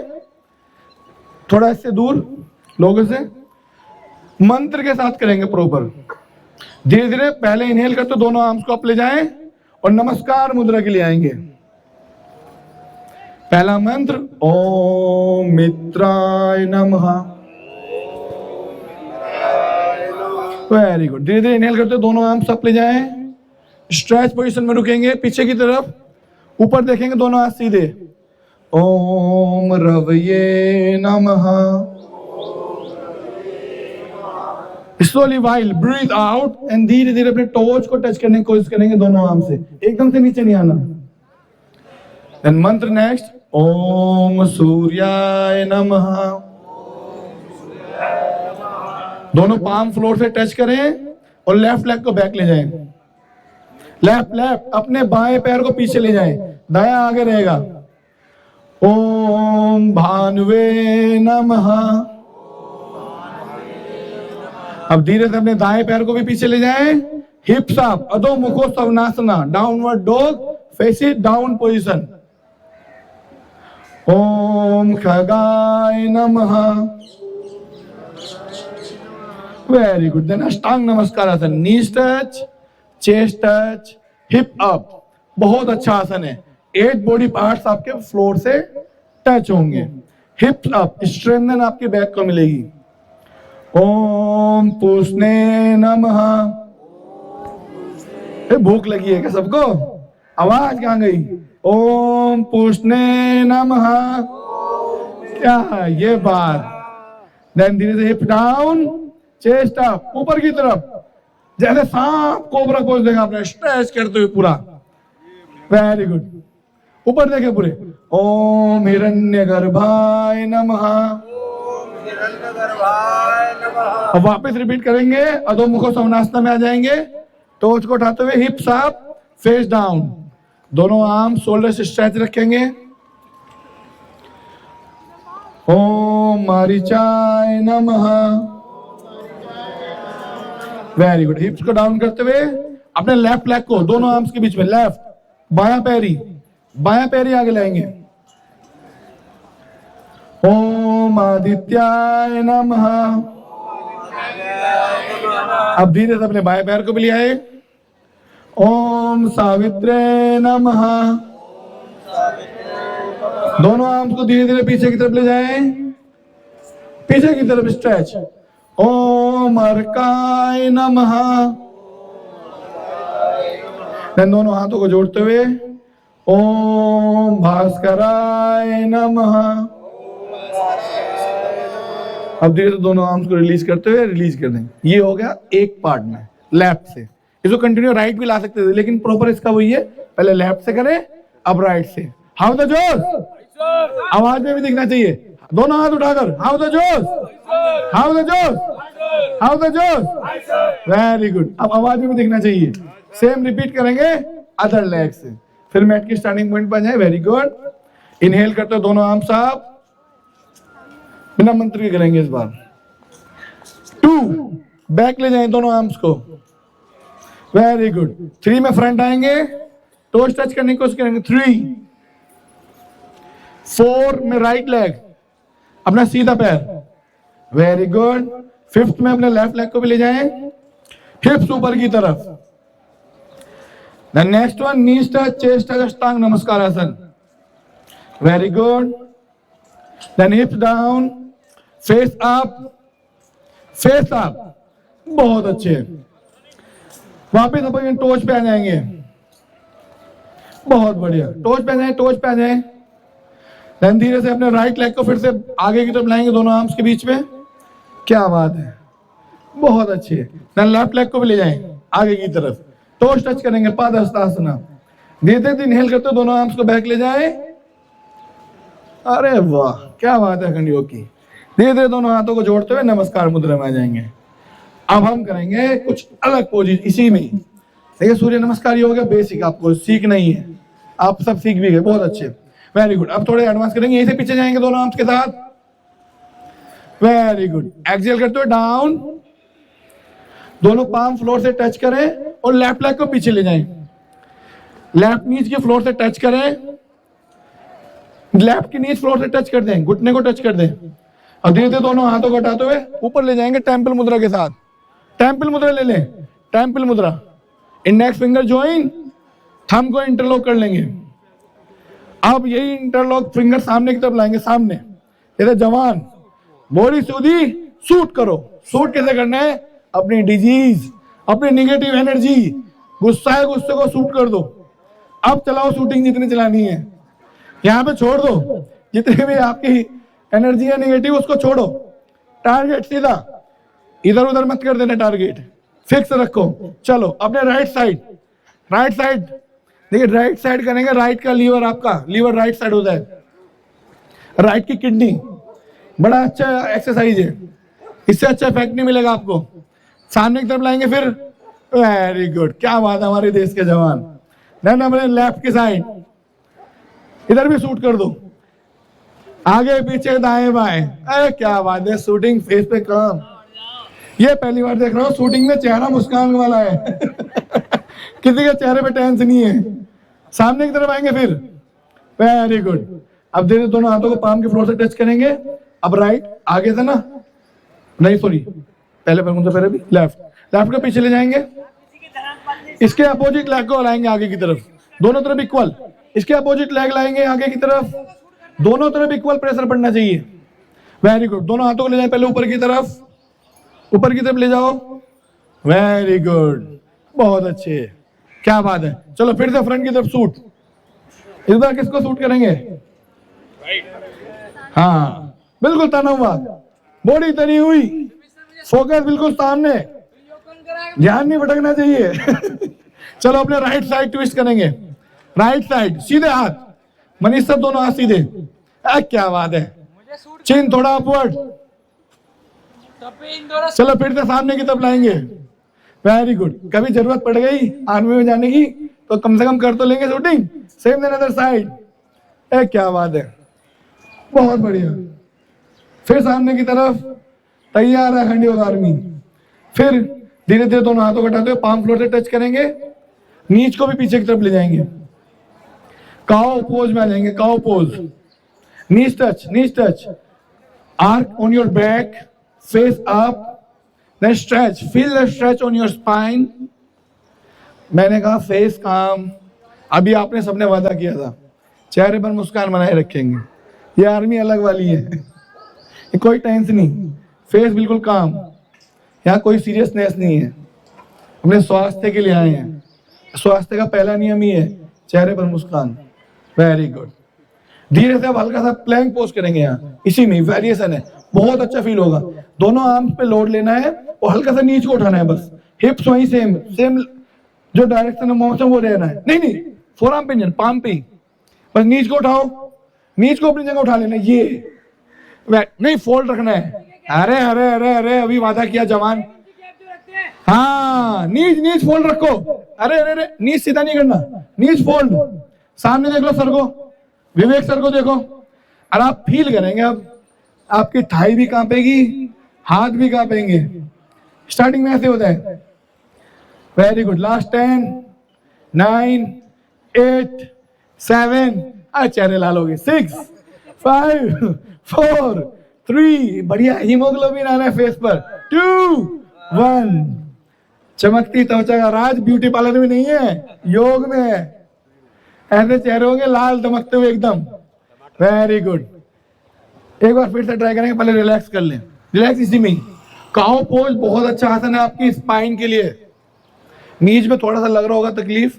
थोड़ा इससे दूर लोगों से। मंत्र के साथ करेंगे प्रॉपर। धीरे धीरे पहले इनहेल करते दोनों आर्म्स को अप ले जाएं और नमस्कार मुद्रा के लिए आएंगे। पहला मंत्र ओम मित्राय नमः। Very good. धीरे धीरे इनहेल करते दोनों आर्म्स अप ले जाएं, स्ट्रेच पोजीशन में रुकेंगे, पीछे की तरफ, ऊपर देखेंगे, दोनों हाथ सीधे। ओम रवये नमः। Slowly while breathe out and धीरे धीरे अपने टोज को टच करने की कोशिश करेंगे दोनों आर्म से, एकदम से नीचे नहीं आना। देन मंत्र नेक्स्ट ओम सूर्याय नमः। दोनों पाम फ्लोर से टच करें और लेफ्ट लेग को बैक ले जाएं। लेफ्ट अपने बाएं पैर को पीछे ले जाएं, दायां आगे रहेगा। ओम भानुवे नमः। अब धीरे से अपने दाएं पैर को भी पीछे ले जाएं, hips up, Adho Mukho Svanasana, downward dog, face it down position. ओम खगाय नमः। Very good. देन अष्टांग नमस्कार आसन, knees touch, chest touch, hip up. बहुत अच्छा आसन है। 8 बॉडी पार्ट्स आपके फ्लोर से टच होंगे। हिप्स अप, स्ट्रेंथन आपके बैक को मिलेगी। ओम पूष्णे नमः। भूख लगी है क्या सबको? आवाज कहां गई? ओम पूष्णे नमः। क्या ये बात। देन धीरे से हिप डाउन, चेस्ट अप, ऊपर की तरफ, जैसे सांप कोबरा पोज देगा आपने, स्ट्रेच करते हुए पूरा। Very good. ऊपर देखे पूरे। ओम हिरण्यगर्भाय नमः। अब वापस रिपीट करेंगे, अधोमुखो सवनासना में आ जाएंगे, टोच को उठाते हुए हिप्स अप, फेस डाउन, दोनों आर्म शोल्डर से स्ट्रेच रखेंगे। ओम मारीचाय नमः। Very good. हिप्स को डाउन करते हुए अपने लेफ्ट लेग को दोनों आर्म्स के बीच में, लेफ्ट बायां पैरी आगे लाएंगे। ओम आदित्याय नमः। अब धीरे से अपने बाएं पैर को भी ले आए। ओम सावित्रे नमः। दोनों आर्म्स को धीरे धीरे पीछे की तरफ ले जाएं, पीछे की तरफ स्ट्रेच। ओम अर्काय नमः। दोनों हाथों को जोड़ते हुए ओम भास्कराय नमः। अब धीरे से दोनों आर्म्स को रिलीज करते हुए रिलीज कर देंगे। ये हो गया एक पार्ट में लेफ्ट से। इसको कंटिन्यू राइट भी ला सकते थे, लेकिन प्रॉपर इसका वही है, पहले लेफ्ट से करें, अब राइट से। हाउ द जोश, आवाज में भी दिखना चाहिए। दोनों हाथ उठाकर हाउ द जोश, हाउ द जोश, हाउ द जोश। Very good. अब आवाज में भी दिखना चाहिए। सेम रिपीट करेंगे अदर लेग से। फिर मैट की स्टार्टिंग पॉइंट पर जाए। Very good. इनहेल करते हो दोनों आर्म्स आप बिना मंत्र के करेंगे इस बार। 2 बैक ले जाएं दोनों आर्म्स को। Very good. 3 में फ्रंट आएंगे, टोज टच करने की कोशिश करेंगे। 3 4 में राइट लेग, अपना सीधा पैर। Very good. 5th में अपने लेफ्ट लेग को भी ले जाएं, हिप्स ऊपर की तरफ। The next one knees touch, chest touch, अष्टांग नमस्कार आसन। Very good. Then hips down, face up, face up. बहुत अच्छे। वापिस अपन टोच पे आ जाएंगे। बहुत बढ़िया। टोच पे आ जाए, टोच पे आ जाए। देन धीरे से अपने राइट लेग को फिर से आगे की तरफ लाएंगे दोनों आर्म्स के बीच में। क्या बात है, बहुत अच्छी है। देन लेफ्ट लेग को भी ले जाएं आगे की तरफ। टोस टच करेंगे, पादहस्तासना। धीरे धीरे इनहेल करते दोनों आर्म्स को बैक ले जाए। अरे वाह, क्या बात है अखंड योग की। धीरे धीरे दोनों हाथों को जोड़ते हुए नमस्कार मुद्रा में आ जाएंगे। अब हम करेंगे कुछ अलग पोजीशन इसी में। देखिए सूर्य नमस्कार योग है बेसिक, आपको सीखना ही है, आप सब सीख भी गए, बहुत अच्छे, वेरी गुड। अब थोड़े एडवांस करेंगे, यहीं से पीछे जाएंगे दोनों आर्म्स के साथ, वेरी गुड। एक्सहेल करते हुए डाउन, दोनों पाम फ्लोर से टच करें और लेफ्ट लेग को पीछे ले जाएं। लेफ्ट नीज के फ्लोर से टच करें, लेफ्ट की नीज फ्लोर से टच कर दें, घुटने को टच कर दें और धीरे धीरे दोनों हाथों को हटाते हुए ऊपर ले जाएंगे टेम्पल मुद्रा के साथ। टेम्पल मुद्रा ले लें, टेम्पल मुद्रा। इंडेक्स फिंगर ज्वाइन, थंब को इंटरलॉक कर लेंगे। अब यही इंटरलॉक फिंगर सामने की तरफ लाएंगे, सामने। इधर जवान, बॉडी सीधी, शूट करो। शूट कैसे करना है? अपनी डिजीज, अपनी निगेटिव एनर्जी, गुस्सा है गुस्से को शूट कर दो। अब चलाओ शूटिंग जितनी चलानी है, यहाँ पे छोड़ दो जितनी भी आपकी एनर्जी है निगेटिव, उसको छोड़ो। टारगेट सीधा, इधर उधर मत कर देना, टारगेट फिक्स रखो। चलो अपने राइट साइड, राइट साइड देखिए, राइट साइड करेंगे। राइट का लीवर, आपका लीवर राइट साइड होता है, राइट की किडनी, बड़ा अच्छा एक्सरसाइज है, इससे अच्छा इफेक्ट नहीं मिलेगा आपको। सामने की तरफ लाएंगे फिर, वेरी गुड, क्या बात है हमारे देश के जवान। देन अपने लेफ्ट की साइड, इधर भी शूट कर दो, आगे पीछे दाएं बाएं, अरे क्या बात है, शूटिंग फेस पे काम। ये पहली बार देख रहा हूँ शूटिंग में चेहरा मुस्कान वाला है किसी के चेहरे पे टेंशन नहीं है। सामने की तरफ आएंगे फिर, वेरी गुड। अब धीरे दोनों हाथों को पाम के फ्लोर से टच करेंगे। अब राइट आगे से ना, नहीं सॉरी, पहले पहले भी लेफ्ट, लेफ्ट को पीछे ले जाएंगे। इसके अपोजिट लेग को लाएंगे आगे की तरफ, दोनों तरफ इक्वल। इसके अपोजिट लेग लाएंगे आगे की तरफ, दोनों तरफ इक्वल प्रेशर पड़ना चाहिए। Very good. दोनों हाथों को ले जाए पहले ऊपर की तरफ, ऊपर की तरफ ले जाओ, वेरी गुड, बहुत अच्छे, क्या बात है। चलो फिर से फ्रंट की तरफ शूट। इस बार किसको शूट करेंगे? हाँ बिल्कुल तना हुआ, बॉडी तनी हुई, फोकस बिल्कुल सामने, ध्यान नहीं भटकना चाहिए चलो अपने राइट साइड ट्विस्ट करेंगे, राइट साइड सीधे हाथ, मनीष सब दोनों हाथ सीधे, क्या बात है। चिन थोड़ा अपवर्ड, चलो फिर से सामने की तरफ लाएंगे, वेरी गुड। कभी जरूरत पड़ गई आर्मी में जाने की तो कम से कम कर तो लेंगे shooting. Same then other side, क्या बात है, बहुत बढ़िया। फिर सामने की तरफ, तैयार है अखंड योग आर्मी। फिर धीरे धीरे दोनों हाथों को हटाते हुए पाम फ्लोर से टच करेंगे, नीच को भी पीछे की तरफ ले जाएंगे, काओ पोज में आ जाएंगे, cow pose. Knees touch, arch on your back, face up, then stretch, feel the stretch on your spine. मैंने कहा फेस काम, अभी आपने सबने वादा किया था चेहरे पर मुस्कान बनाए रखेंगे। ये आर्मी अलग वाली है कोई टेंशन नहीं, फेस बिल्कुल काम, यहाँ कोई सीरियसनेस नहीं है। अपने स्वास्थ्य के लिए आए हैं, स्वास्थ्य का पहला नियम ही है चेहरे पर मुस्कान, वेरी गुड। धीरे से अब हल्का सा प्लैंक पोज करेंगे, यहाँ इसी में वेरिएशन है, बहुत अच्छा फील होगा। दोनों आर्म्स पे लोड लेना है और हल्का सा नीचे को उठाना है, बस हिप्स वहीं सेम जो डायरेक्शन ऑफ मोशन वो रहना है। नहीं फोर आर्म पे, पाम पे, बस नीच को उठाओ, नीच को अपनी जगह उठा लेना, ये नहीं फोल्ड रखना है। अरे अरे अरे अरे अभी वादा किया जवान, हाँ नीच फोल्ड रखो। अरे अरे अरे नीच सीधा नहीं करना, नीच फोल्ड। सामने देख लो सर को, विवेक सर को देखो, और आप फील करेंगे अब आपकी थाई भी कांपेगी, हाथ भी कांपेंगे। स्टार्टिंग में ऐसे होता है, वेरी गुड। लास्ट 10, 9, 8, 7, चेहरे लाल हो गए, 6, 5, 4, 3, बढ़िया, हीमोग्लोबिन आ रहा है फेस पर, 2, 1। चमकती त्वचा का राज ब्यूटी पार्लर में नहीं है, योग में है। ऐसे चेहरे होंगे लाल दमकते हुए एकदम, वेरी गुड। एक बार फिर से ट्राई करेंगे, पहले रिलैक्स कर लें, रिलैक्स इसी में। काओ पोज बहुत अच्छा आसन है आपकी स्पाइन के लिए। नीज में थोड़ा सा लग रहा होगा तकलीफ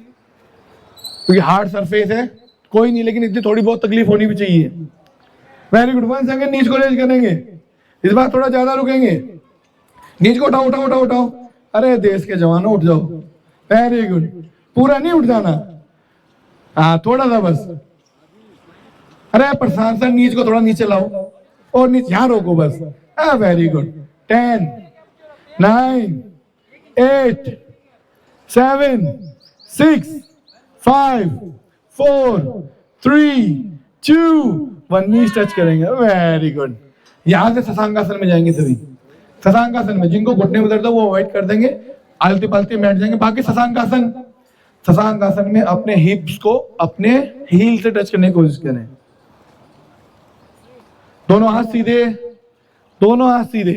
क्योंकि हार्ड सरफेस है, कोई नहीं, लेकिन इतनी थोड़ी बहुत तकलीफ होनी भी चाहिए। Very good. 1 सेकंड नीज को रेज करेंगे, इस बार थोड़ा ज्यादा रुकेंगे। नीज को उठाओ उठाओ उठाओ उठाओ, अरे देश के जवानों उठ जाओ, वेरी गुड, पूरा नहीं उठ जाना, हाँ थोड़ा सा बस। अरे प्रशांत सर नीच को थोड़ा नीचे लाओ और नीचे यहाँ रोको बस। Very good. 10 9 8 7 6 5 4 3 2 1 नीज टच करेंगे। Very good. यहां से शशांकासन में जाएंगे सभी। शशांकासन में जिनको घुटने में दर्द है वो अवॉइड कर देंगे, आलती पालती बैठ जाएंगे। बाकी शशांकासन, शशांकासन में अपने हिप्स को अपने हील से टच करने की कोशिश करें। दोनों हाथ सीधे, दोनों हाथ सीधे।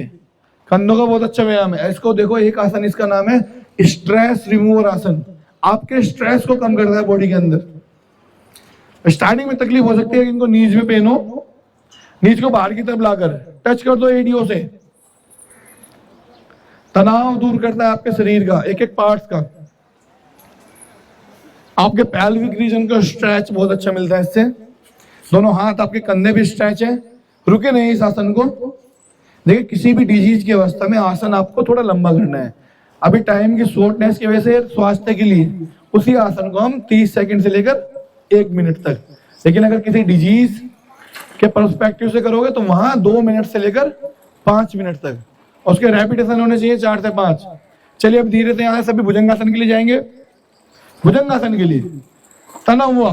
कंधों का बहुत अच्छा व्यायाम है। इसको देखो, एक आसन इसका नाम है स्ट्रेस रिमूवर आसन। आपके स्ट्रेस को कम करता है बॉडी के अंदर। स्टार्टिंग में तकलीफ हो सकती है, इनको नीज में पेन हो, नीज को बाहर की तरफ लाकर टच कर दो एडीओ से। तनाव दूर करता है आपके शरीर का, एक एक पार्ट्स का। आपके पैल्विक रीजन का स्ट्रेच बहुत अच्छा मिलता है इससे। दोनों हाथ आपके कंधे भी स्ट्रेच है। रुके नहीं इस आसन को। देखिए, किसी भी डिजीज की अवस्था में आसन आपको थोड़ा लंबा करना है। अभी टाइम की शॉर्टनेस की वजह से स्वास्थ्य के लिए उसी आसन को हम 30 सेकंड से लेकर 1 मिनट तक, लेकिन अगर किसी डिजीज के पर्सपेक्टिव से करोगे तो वहां 2 मिनट से लेकर 5 मिनट तक, उसके रेपिटेशन होने चाहिए 4 से 5। चलिए अब धीरे से यहाँ सभी भुजंगासन के लिए जाएंगे। भुजंगासन के लिए तना हुआ,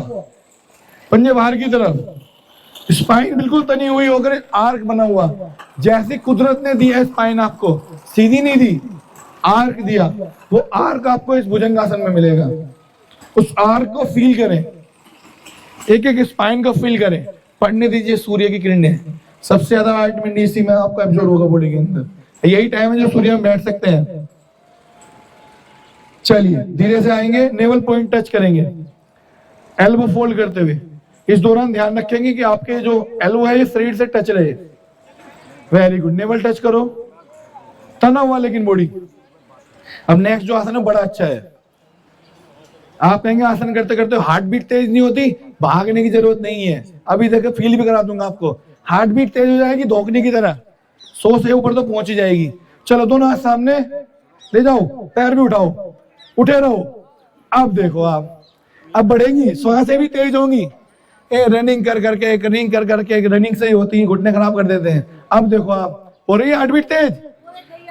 पंजे बाहर की तरफ, स्पाइन बिल्कुल तनी हुई होकर आर्क बना हुआ। जैसे कुदरत ने दिया स्पाइन आपको, सीधी नहीं दी, आर्क दिया, वो आर्क आपको इस भुजंगासन में मिलेगा। उस आर्क को फील करें, एक एक स्पाइन को फील करें। पढ़ने दीजिए सूर्य की किरणें। सबसे ज्यादा विटामिन डी इसी में आपको एब्जॉर्ब होगा बॉडी के अंदर। यही टाइम है जो सूर्य में बैठ सकते हैं। चलिए धीरे से आएंगे, नेवल पॉइंट टच करेंगे एल्बो फोल्ड करते हुए। इस दौरान ध्यान रखेंगे कि आपके जो एल्बो है ये शरीर से टच रहे। Very good. नेवल टच करो, तना हुआ लेकिन बॉडी। अब नेक्स्ट जो आसन है बड़ा अच्छा है। आप कहेंगे आसन करते करते हार्ट बीट तेज नहीं होती, भागने की जरूरत नहीं है। अभी देखो फील भी करा दूंगा आपको। हार्ट बीट तेज हो जाएगी धोखने की तरह, 100 से ऊपर तो पहुंच ही जाएगी। चलो दोनों हाथ सामने ले जाओ, पैर भी उठाओ, उठे रहो। अब देखो आप अब बढ़ेंगी, श्वासें भी तेज होंगी। रनिंग कर करके एक रनिंग से ही होती है, घुटने खराब कर देते हैं। अब देखो आप हो रही है हार्ट बीट तेज।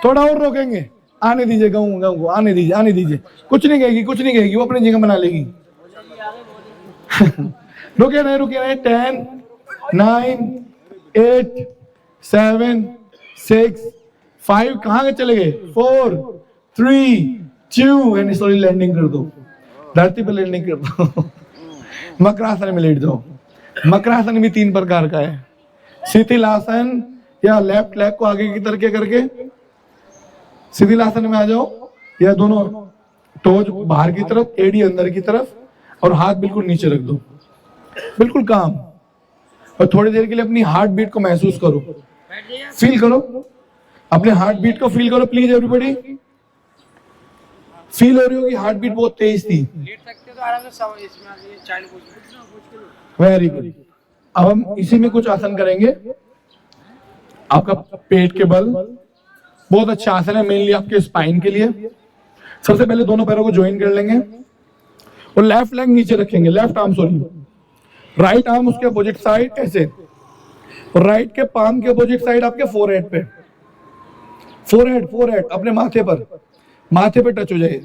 थोड़ा और रोकेंगे, आने दीजिए गाँव को, आने दीजिए। कुछ नहीं कहेगी, वो अपनी जगह बना लेगी। रुके रहे। 10 9 8 7 6 5, कहाँ के चले गए? 4 3 2 एंड स्लोली लैंडिंग कर दो, धरती पर लैंडिंग कर दो। मकरासन में लेट जाओ। मकरासन भी 3 प्रकार का है। शिथिलासन या लेफ्ट लेग को आगे की तरफ करके शिथिलासन में आ जाओ, या दोनों टोज बाहर की तरफ, एडी अंदर की तरफ, और हाथ बिल्कुल नीचे रख दो, बिल्कुल काम। और थोड़ी देर के लिए अपनी हार्ट बीट को महसूस करो, फील करो, अपने हार्ट बीट को फील करो प्लीज एवरीबॉडी। फील हो रही होगी हार्ट बीट बहुत तेज थी। Very good. अब हम इसी में कुछ आसन करेंगे। आपका पेट के बल बहुत अच्छा आसन है, मेनली आपके स्पाइन के लिए। सबसे पहले दोनों पैरों को ज्वाइन कर लेंगे और लेफ्ट लेग नीचे रखेंगे, left arm sorry, right arm उसके अपोजिट साइड ऐसे, और राइट के पाम के अपोजिट साइड आपके फोरहेड पे, फोरहेड अपने माथे पे टच हो जाए।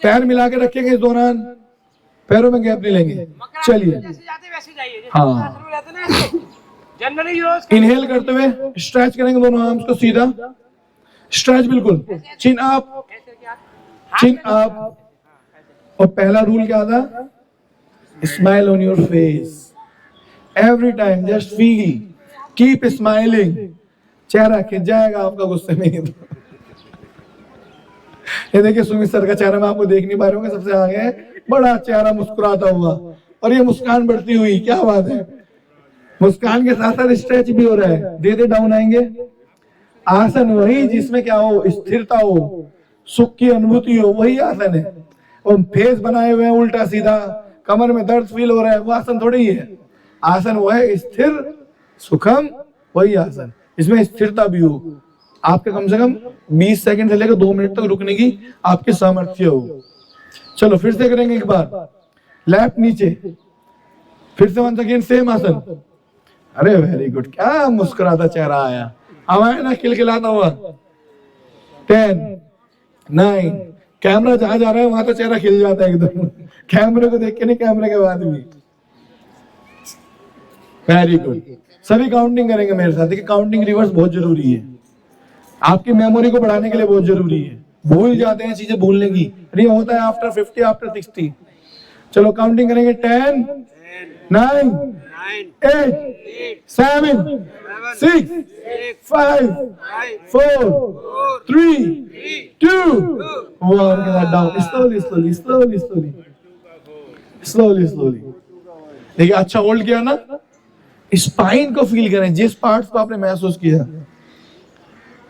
पैर मिला के रखेंगे इस दौरान, पैरों में गैप नहीं लेंगे। चलिए हाँ, इनहेल करते हुए स्ट्रेच करेंगे दोनों आर्म्स को सीधा, स्ट्रेच बिल्कुल, चिन अप। और पहला रूल क्या था? Smile on your face every time, just feel, keep smiling. चेहरा खिंच जाएगा आपका गुस्से में। ये देखिए सुमित सर का चेहरा मैं आपको देख नहीं पा रहे होंगे, सबसे आगे है, बड़ा चेहरा मुस्कुराता हुआ, और ये मुस्कान बढ़ती हुई, क्या बात है। मुस्कान के साथ साथ स्ट्रेच भी हो रहा है। धीरे डाउन आएंगे। आसन वही जिसमें क्या हो, स्थिरता हो, सुख की अनुभूति हो, वही आसन है। और फेस बनाए हुए हैं उल्टा सीधा, कमर में दर्द फील हो रहा है, वो आसन थोड़ी ही है। आसन वो है स्थिर सुखम, वही आसन, इसमें स्थिरता भी हो। आपके कम से कम 20 सेकंड से लेकर 2 मिनट तक रुकने की आपकी सामर्थ्य हो। चलो फिर से करेंगे एक बार, लेफ्ट नीचे, फिर से वन सेकेंड सेम आसन। अरे वेरी गुड, क्या मुस्कुराता चेहरा आया, हमारे ना खिलखिलाता हुआ। 10 9, कैमरा जहां जा रहा है वहां तो चेहरा खिल जाता है एकदम, कैमरे को देख के नहीं, कैमरे के बाद भी। वेरी गुड, सभी काउंटिंग करेंगे मेरे साथ। देखिए काउंटिंग रिवर्स बहुत जरूरी है, आपकी मेमोरी को बढ़ाने के लिए बहुत जरूरी है। भूल जाते हैं चीजें, भूलने की ये होता है आफ्टर 50 आफ्टर 60। चलो काउंटिंग करेंगे, 10 9 8 7 6 5 4 3 2 1 के बाद down, slowly slowly slowly slowly slowly slowly. देखिए अच्छा होल्ड किया ना, स्पाइन को फील करें, जिस पार्ट्स को आपने महसूस किया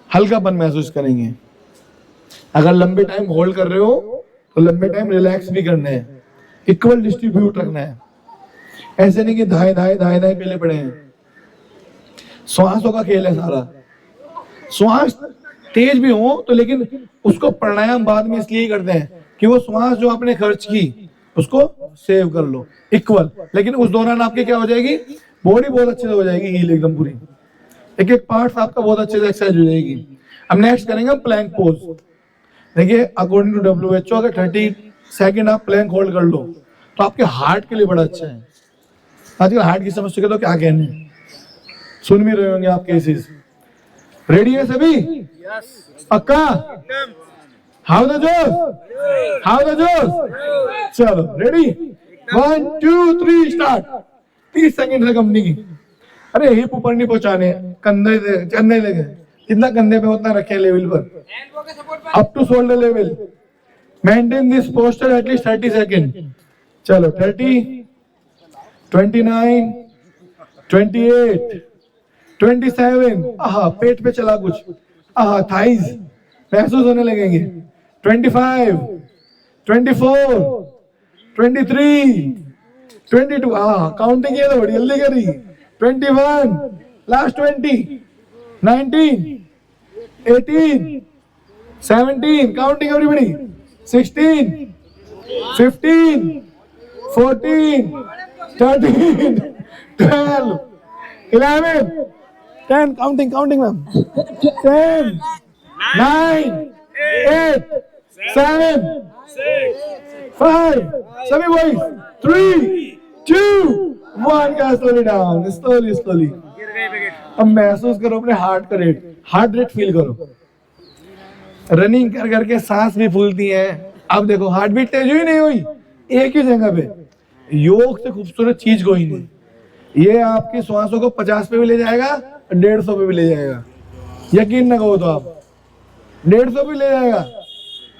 हल्कापन महसूस करेंगे। अगर लंबे टाइम होल्ड कर रहे हो तो लंबे टाइम रिलैक्स भी करना है, इक्वल डिस्ट्रीब्यूट रखना है। ऐसे नहीं कि धाए धाए धाए धाए पहले पड़े हैं। श्वासों का खेल है सारा, श्वास तेज भी हो तो, लेकिन उसको प्राणायाम बाद में इसलिए करते हैं कि वो श्वास जो आपने खर्च की उसको सेव कर लो इक्वल, लेकिन उस दौरान आपकी क्या हो जाएगी, बॉडी बहुत अच्छे से हो जाएगी हील एकदम पूरी, एक एक पार्ट आपका बहुत अच्छे से एक्सरसाइज हो जाएगी। अब नेक्स्ट करेंगे प्लैंक पोज। देखिए अकॉर्डिंग टू WHO अगर 30 सेकंड आप प्लैंक होल्ड कर लो तो आपके हार्ट के लिए बड़ा अच्छा है। आजकल हार्ट की समस्या के तो क्या कहने, सुन भी रहे होंगे आप केसेस। रेडी है सभी? पक्का? हाउ द जोश, हाउ द जोश। चलो रेडी, 1 2 3 स्टार्ट। 30 सेकंड से कम नहीं। अरे हिप ऊपर नहीं पहुंचाने, कंधे चलने लगे, जितना कंधे पे उतना रखे लेवल पर, up to shoulder level. Maintain this posture at least 30 second. चलो 30 29 28 27, आहा पेट पे चला कुछ, आहा थाइज महसूस होने लगेंगे। 25 24 23 22, आहा काउंटिंग ये तो बड़ी जल्दी करी। 21 last 20 19 18 17 counting everybody 16 15 14 13 12 11 10 counting ma'am 10 9 8 7 5 सभी बॉयज 3 2 1 का स्लोली डाउन, स्लोली स्लोली। अब महसूस करो अपने हार्ट रेट फील करो। रनिंग कर करके सांस भी फूलती है। अब देखो हार्ट बीट तेज हुई नहीं हुई, एक ही जगह पे। योग से खूबसूरत चीज कोई नहीं, ये आपकी श्वासों को 50 पे भी ले जाएगा, 150 पे भी ले जाएगा। यकीन न कहो तो आप 150 भी ले जाएगा,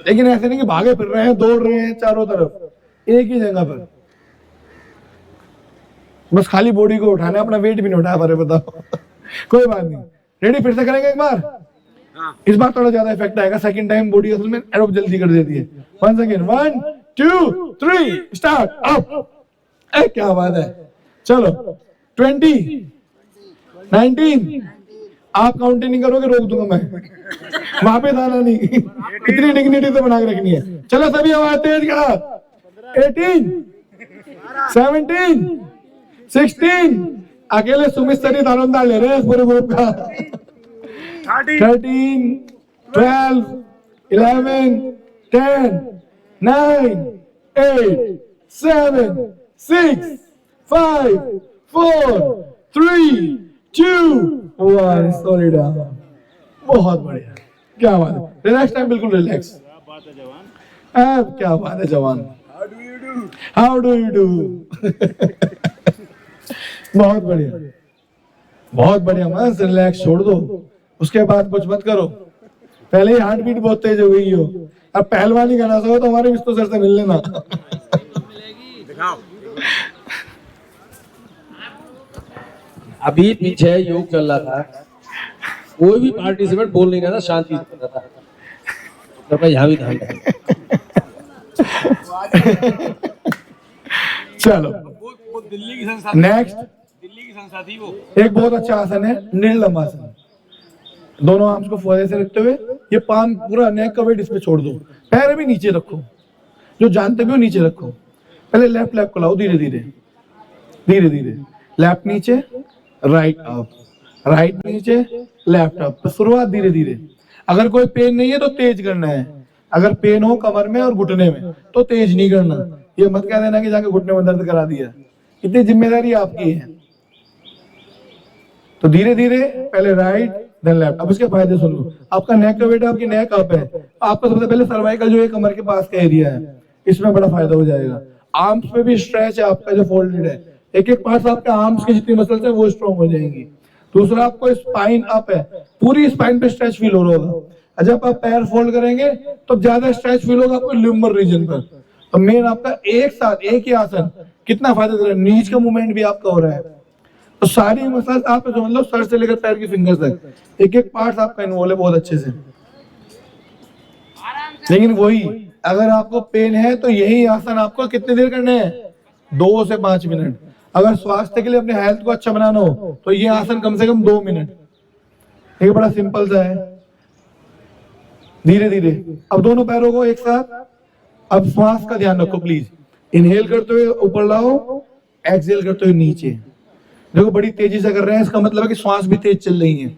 लेकिन ऐसे नहीं कि भागे फिर रहे हैं, दौड़ रहे हैं चारों तरफ, एक ही जगह पर। बस खाली बॉडी को उठाना, अपना वेट भी नहीं उठा पा रहे, बताओ। कोई बात नहीं, रेडी? फिर से करेंगे एक बार। इस बार थोड़ा ज्यादा इफेक्ट आएगा, सेकंड टाइम बॉडी असल में एडॉप्ट जल्दी कर देती है। 1 सेकंड 1 2 3 स्टार्ट अप। क्या बात है। चलो 20 19, आप काउंटिंग नहीं करोगे रोक दूंगा मैं, वापस आना नहीं। इतनी डिग्निटी तो बना के रखनी है। चलो सभी आवाज तेज करा। 18 17 16, अकेले सुमित सरी दारोमदार ले रहे हैं पूरे ग्रुप का। 13 12 11 10 9 8 7 6 5 4 3 2 1 स्लोली डाउन। बहुत बढ़िया, क्या बात है। रिलैक्स टाइम, बिल्कुल रिलैक्स। अब क्या बात है जवान, हाउ डू यू डू। बहुत बढ़िया, बहुत बढ़िया। मस्त रिलैक्स छोड़ दो, उसके बाद कुछ मत करो। पहले ही हार्ट बीट बहुत तेज हो गई हो, अब पहलवानी करना सको तो हमारे विष्णु सर से मिल लेना। अभी पीछे योग चल रहा था, कोई भी पार्टिसिपेंट बोल नहीं रहा था, शांति से कर रहा था। तो भाई यहाँ भी ध्यान रखें। चलो दिल्ली की संस्था, नेक्स्ट दिल्ली की संस्था थी वो। एक बहुत अच्छा आसन है निर्लंब आसन। दोनों आर्म्स को फौजे से रखते हुए ये पाम पूरा नेक का वेट इस पे छोड़ दो, पैर भी नीचे रखो। जो जानते भी हो नीचे रखो। पहले लेफ्ट लेफ्ट को लाओ, धीरे धीरे धीरे धीरे, लेफ्ट नीचे राइट अप, राइट नीचे लेफ्ट अप। शुरुआत धीरे धीरे। अगर कोई पेन नहीं है तो तेज करना है, अगर पेन हो कमर में और घुटने में तो तेज नहीं करना। ये मत कह देना कि जाके घुटने में दर्द करा दिया, इतनी जिम्मेदारी आपकी है। तो धीरे धीरे पहले राइट देन लेफ्ट। अब इसके फायदे सुन लो। आपका नेक का वेट, आपकी नेक अप है, आपका सबसे पहले सर्वाइकल जो है कमर के पास का एरिया है, इसमें बड़ा फायदा हो जाएगा। आर्म्स पे भी स्ट्रेच है आपका जो फोल्डेड है, एक एक पार्ट आपके आर्म्स की जितनी मसल्स है वो स्ट्रॉन्ग हो जाएंगी। दूसरा आपको स्पाइन अप है, पूरी स्पाइन पे स्ट्रेच फील हो रहा होगा। जब आप पैर फोल्ड करेंगे तो ज्यादा स्ट्रेच फील होगा आपको लिम्बर रीजन पर। तो मेन आपका एक साथ एक ही आसन कितना फायदा दे रहा है, नीज का मूवमेंट भी आपका हो रहा है। तो सारी मसल्स आप समझ लो, सर से लेकर पैर की फिंगर्स तक, एक एक पार्ट आपका इन्वॉल्व है बहुत अच्छे से। लेकिन वही अगर आपको पेन है तो यही आसन आपको कितनी देर करने हैं, 2 से 5 मिनट। अगर स्वास्थ्य के लिए अपने हेल्थ को अच्छा बनाना हो तो ये आसन कम से कम 2 मिनट। ये बड़ा सिंपल सा है। धीरे धीरे अब दोनों पैरों को एक साथ। अब श्वास का ध्यान रखो प्लीज। इनहेल करते हुए ऊपर लाओ, एक्सहेल करते हुए नीचे। देखो बड़ी तेजी से कर रहे हैं, इसका मतलब है कि श्वास भी तेज चल रही है।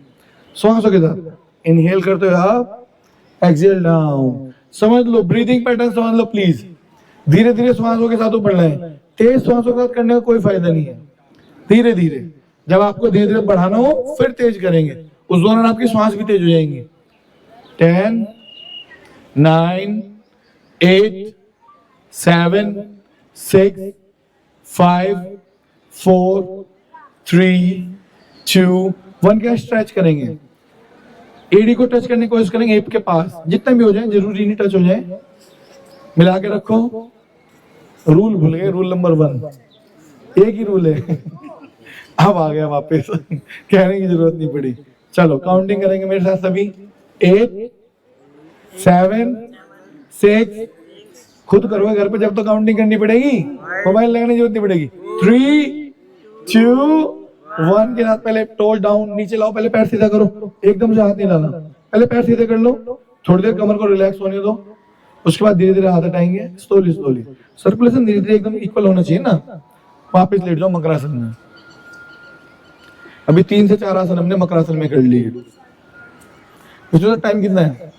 श्वासों के साथ इनहेल करते हुए अप, एक्सहेल डाउन। समझ लो ब्रीदिंग पैटर्न, समझ लो प्लीज। धीरे धीरे श्वासों के साथ ऊपर लाएं। तेज श्वासों के साथ करने का कोई फायदा नहीं है। धीरे धीरे, जब आपको धीरे धीरे बढ़ाना हो फिर तेज करेंगे, उस दौरान आपकी श्वास भी तेज हो जाएंगी। 10, 9, 8, 7, 6, 5, 4, 3, 2, 1 का स्ट्रेच करेंगे। एडी को टच करने की कोशिश करेंगे, हिप के पास जितना भी हो जाए, जरूरी नहीं टच हो जाए। मिला के रखो। रूल भूल गए, रूल नंबर 1 एक ही रूल है। अब आ गया वापस, कहने की जरूरत नहीं पड़ी। चलो काउंटिंग करेंगे मेरे साथ सभी। 8, 7, 6, खुद करोगे घर पे जब तो काउंटिंग करनी पड़ेगी, मोबाइल लगाने की जरूरत नहीं पड़ेगी। 3, 2, 1 के साथ पहले टोल डाउन, नीचे लाओ। पहले पैर सीधा करो, एकदम से हाथ नहीं डालना, पहले पैर सीधे कर लो। थोड़ी देर कमर को रिलैक्स होने दो, उसके बाद धीरे धीरे हाथ हटाएंगे, स्लोली स्लोली। सर्कुलेशन धीरे धीरे एकदम इक्वल होना चाहिए ना। वापस लेट जाओ मकरासन में। अभी 3 से 4 आसन हमने मकरासन में कर लिए। इसमें टाइम कितना है?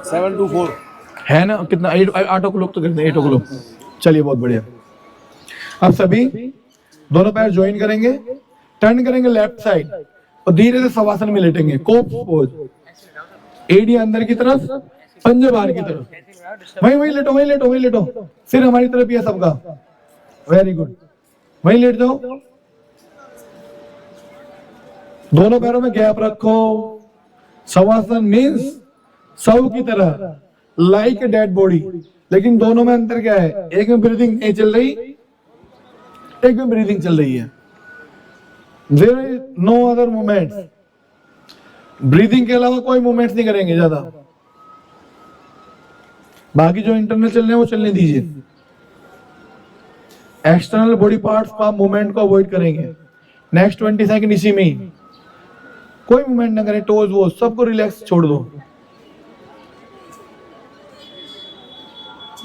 7 to 4 है ना कितना? 8 o'clock तो करते हैं, 8 o'clock। चलिए बहुत बढ़िया। अब सभी दोनों पैर ज्वाइन करेंगे, टर्न करेंगे लेफ्ट साइड और धीरे से शवासन में लेटेंगे, कोप पोज। एडी अंदर की तरफ, पंजे बाहर की तरफ। वहीं लेटो, वहीं लेटो, वहीं लेटो। सिर हमारी तरफ ही है सबका। वेरी गुड, वहीं लेट जाओ। दोनों पैरों में गैप रखो। शवासन मीन्स शव की तरह, लाइक ए डेड बॉडी। लेकिन दोनों में अंतर क्या है? एक में ब्रीदिंग नहीं चल रही, एक में ब्रीदिंग चल रही है। There is no other movements. Breathing के अलावा कोई मूवमेंट्स नहीं करेंगे ज्यादा। बाकी जो इंटरनल चल रहे हैं वो चलने दीजिए। एक्सटर्नल बॉडी पार्ट्स का मूवमेंट को अवॉइड करेंगे। नेक्स्ट 20 सेकंड इसी में ही कोई मूवमेंट ना करें, टोज वो सबको रिलैक्स छोड़ दो।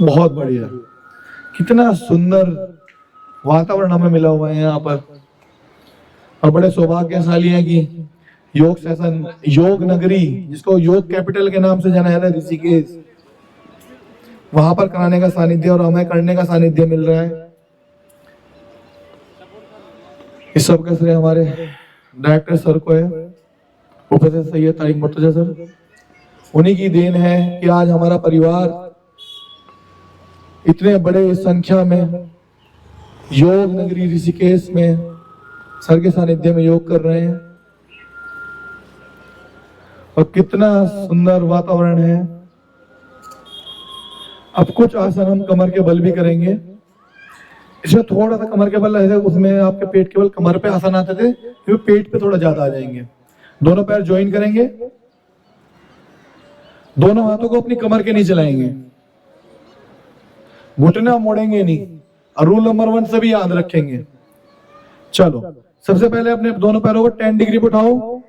बहुत बढ़िया, कितना सुंदर वातावरण हमें मिला हुआ है यहाँ पर। और बड़े सौभाग्यशाली हैं कि योग सेशन, योग नगरी, जिसको योग कैपिटल के नाम से जाना जाता है, ऋषिकेश, वहां पर कराने का सानिध्य और हमें करने का सानिध्य मिल रहा है। इस सब का श्रेय हमारे डायरेक्टर सर को है, प्रोफेसर सैयद तारिक मुर्तजा सर। उन्हीं की देन है कि आज हमारा परिवार इतने बड़े संख्या में योग नगरी ऋषिकेश में सर के सानिध्य में योग कर रहे हैं। और कितना सुंदर वातावरण है। अब कुछ आसन हम कमर के बल भी करेंगे। इसमें थोड़ा सा कमर के बल ऐसे, उसमें आपके पेट के बल कमर पे आसन आते थे, तो पेट पे थोड़ा ज्यादा आ जाएंगे। दोनों पैर ज्वाइन करेंगे, दोनों हाथों को अपनी कमर के नीचे लाएंगे, घुटना मोड़ेंगे नहीं। और रूल नंबर 1 सभी याद रखेंगे। चलो सबसे पहले अपने दोनों पैरों को 10 डिग्री पे उठाओ,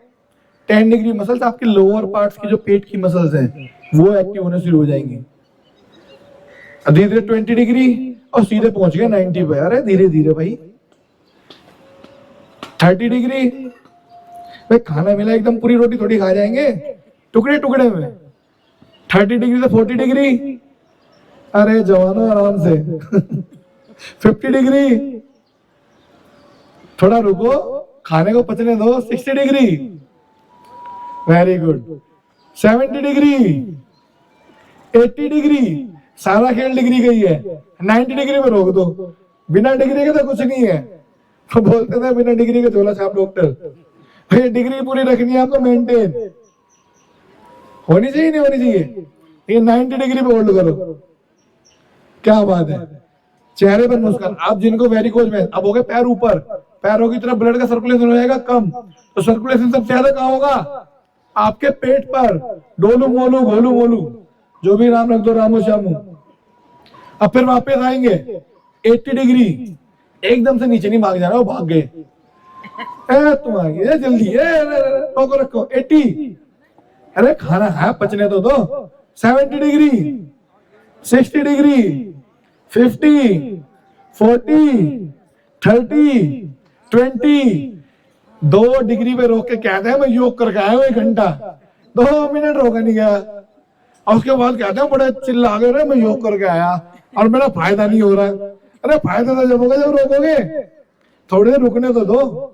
10 डिग्री मसल्स आपके लोअर पार्ट्स की जो पेट की मसल्स हैं वो एक्टिव होने शुरू हो जाएंगी। धीरे धीरे 20 डिग्री और सीधे पहुंच गए 90 पे। अरे धीरे धीरे भाई। 30 डिग्री, भाई खाना मिला एकदम पूरी रोटी थोड़ी खा जाएंगे, टुकड़े टुकड़े में। 30 डिग्री से 40 डिग्री, अरे जवानों आराम से। 50 डिग्री, थोड़ा रुको खाने को पचने दो। 60 degree, very good. 70 degree, 80 degree, सारा खेल डिग्री गई है। 90 डिग्री में रोक दो, बिना डिग्री के तो कुछ नहीं है। तो बोलते थे बिना डिग्री के झोला छाप डॉक्टर। भाई डिग्री पूरी रखनी है आपको, मेंटेन होनी चाहिए, नहीं होनी चाहिए। ये 90 डिग्री पे होल्ड करो, क्या बात है। चेहरे पर मुस्कान। आप जिनको वेरिकोज में, अब हो गए पैर ऊपर, पैरों की तरफ ब्लड का सर्कुलेशन हो जाएगा कम, तो सर्कुलेशन सबसे ज्यादा कहाँ होगा? आपके पेट पर। डोलू मोलू घोलू मोलू जो भी नाम रख दो, रामू श्यामू। अब फिर वापस आएंगे 80 डिग्री, एकदम से नीचे नहीं भाग जाना, वो भाग गए। तुम आ गए जल्दी, रोको रखो। 80, अरे खाना है पचने तो दो। 70 डिग्री, 60 डिग्री, 50, 40, 30, 20। 2 डिग्री पे रोक के कहते हैं मैं योग करके आया हूं 1 घंटा। 2 मिनट रोका नहीं गया, और उसके बाद कहते हैं बड़े चिल्ला गए मैं योग करके आया और मेरा फायदा नहीं हो रहा है। अरे फायदा तो जब होगा जब रोकोगे, थोड़ी देर रुकने तो दो।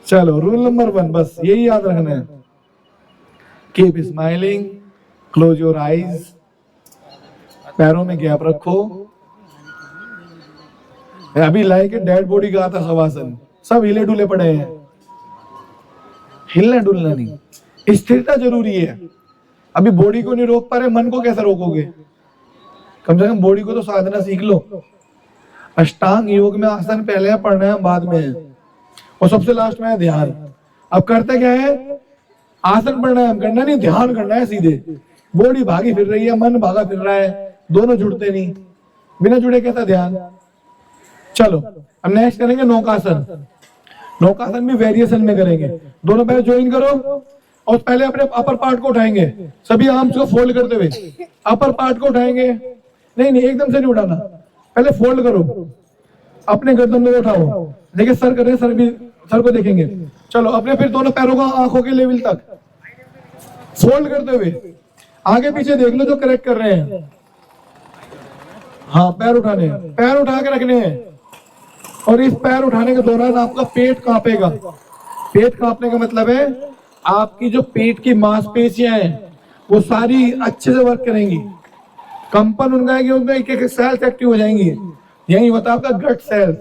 चलो रूल नंबर 1 बस यही याद रखना है। Keep smiling, close your eyes, पैरों में गैप रखो। अभी लाइक डेड बॉडी का आता शवासन, सब हिले डुले पड़े हैं। हिलना डुलना नहीं, स्थिरता जरूरी है। अभी बॉडी को नहीं रोक पा रहे, मन को कैसे रोकोगे? कम से कम बॉडी को तो साधना सीख लो। अष्टांग योग में आसन पहले है, प्राणायाम बाद में है, और सबसे लास्ट में है ध्यान। अब करते क्या है? आसन प्राणायाम करना नहीं, ध्यान करना है सीधे। बॉडी भागी फिर रही है, मन भागा फिर रहा है, दोनों जुड़ते नहीं। बिना जुड़े कैसा ध्यान? चलो अब नेक्स्ट करेंगे नौकासन। नौकासन भी वेरिएशन में करेंगे। दोनों पैर ज्वाइन करो और पहले अपने अपर पार्ट को उठाएंगे, सभी आर्म्स को फोल्ड करते हुए अपर पार्ट को उठाएंगे। नहीं नहीं, एकदम से नहीं उठाना, पहले फोल्ड करो, अपने गर्दन में उठाओ। देखिए सर कर रहे हैं, सर को देखेंगे। चलो अपने फिर दोनों पैरों को आंखों के लेवल तक फोल्ड करते हुए आगे पीछे देख लो जो करेक्ट कर रहे हैं। हाँ पैर उठाने हैं, पैर उठा के रखने हैं। और इस पैर उठाने के दौरान आपका पेट कांपेगा। पेट कांपने का मतलब है आपकी जो पेट की मांसपेशियां हैं वो सारी अच्छे से वर्क करेंगी। कंपन उनका है कि उनमें एक एक सेल्स एक्टिव हो जाएंगी। यही होता है आपका गट सेल,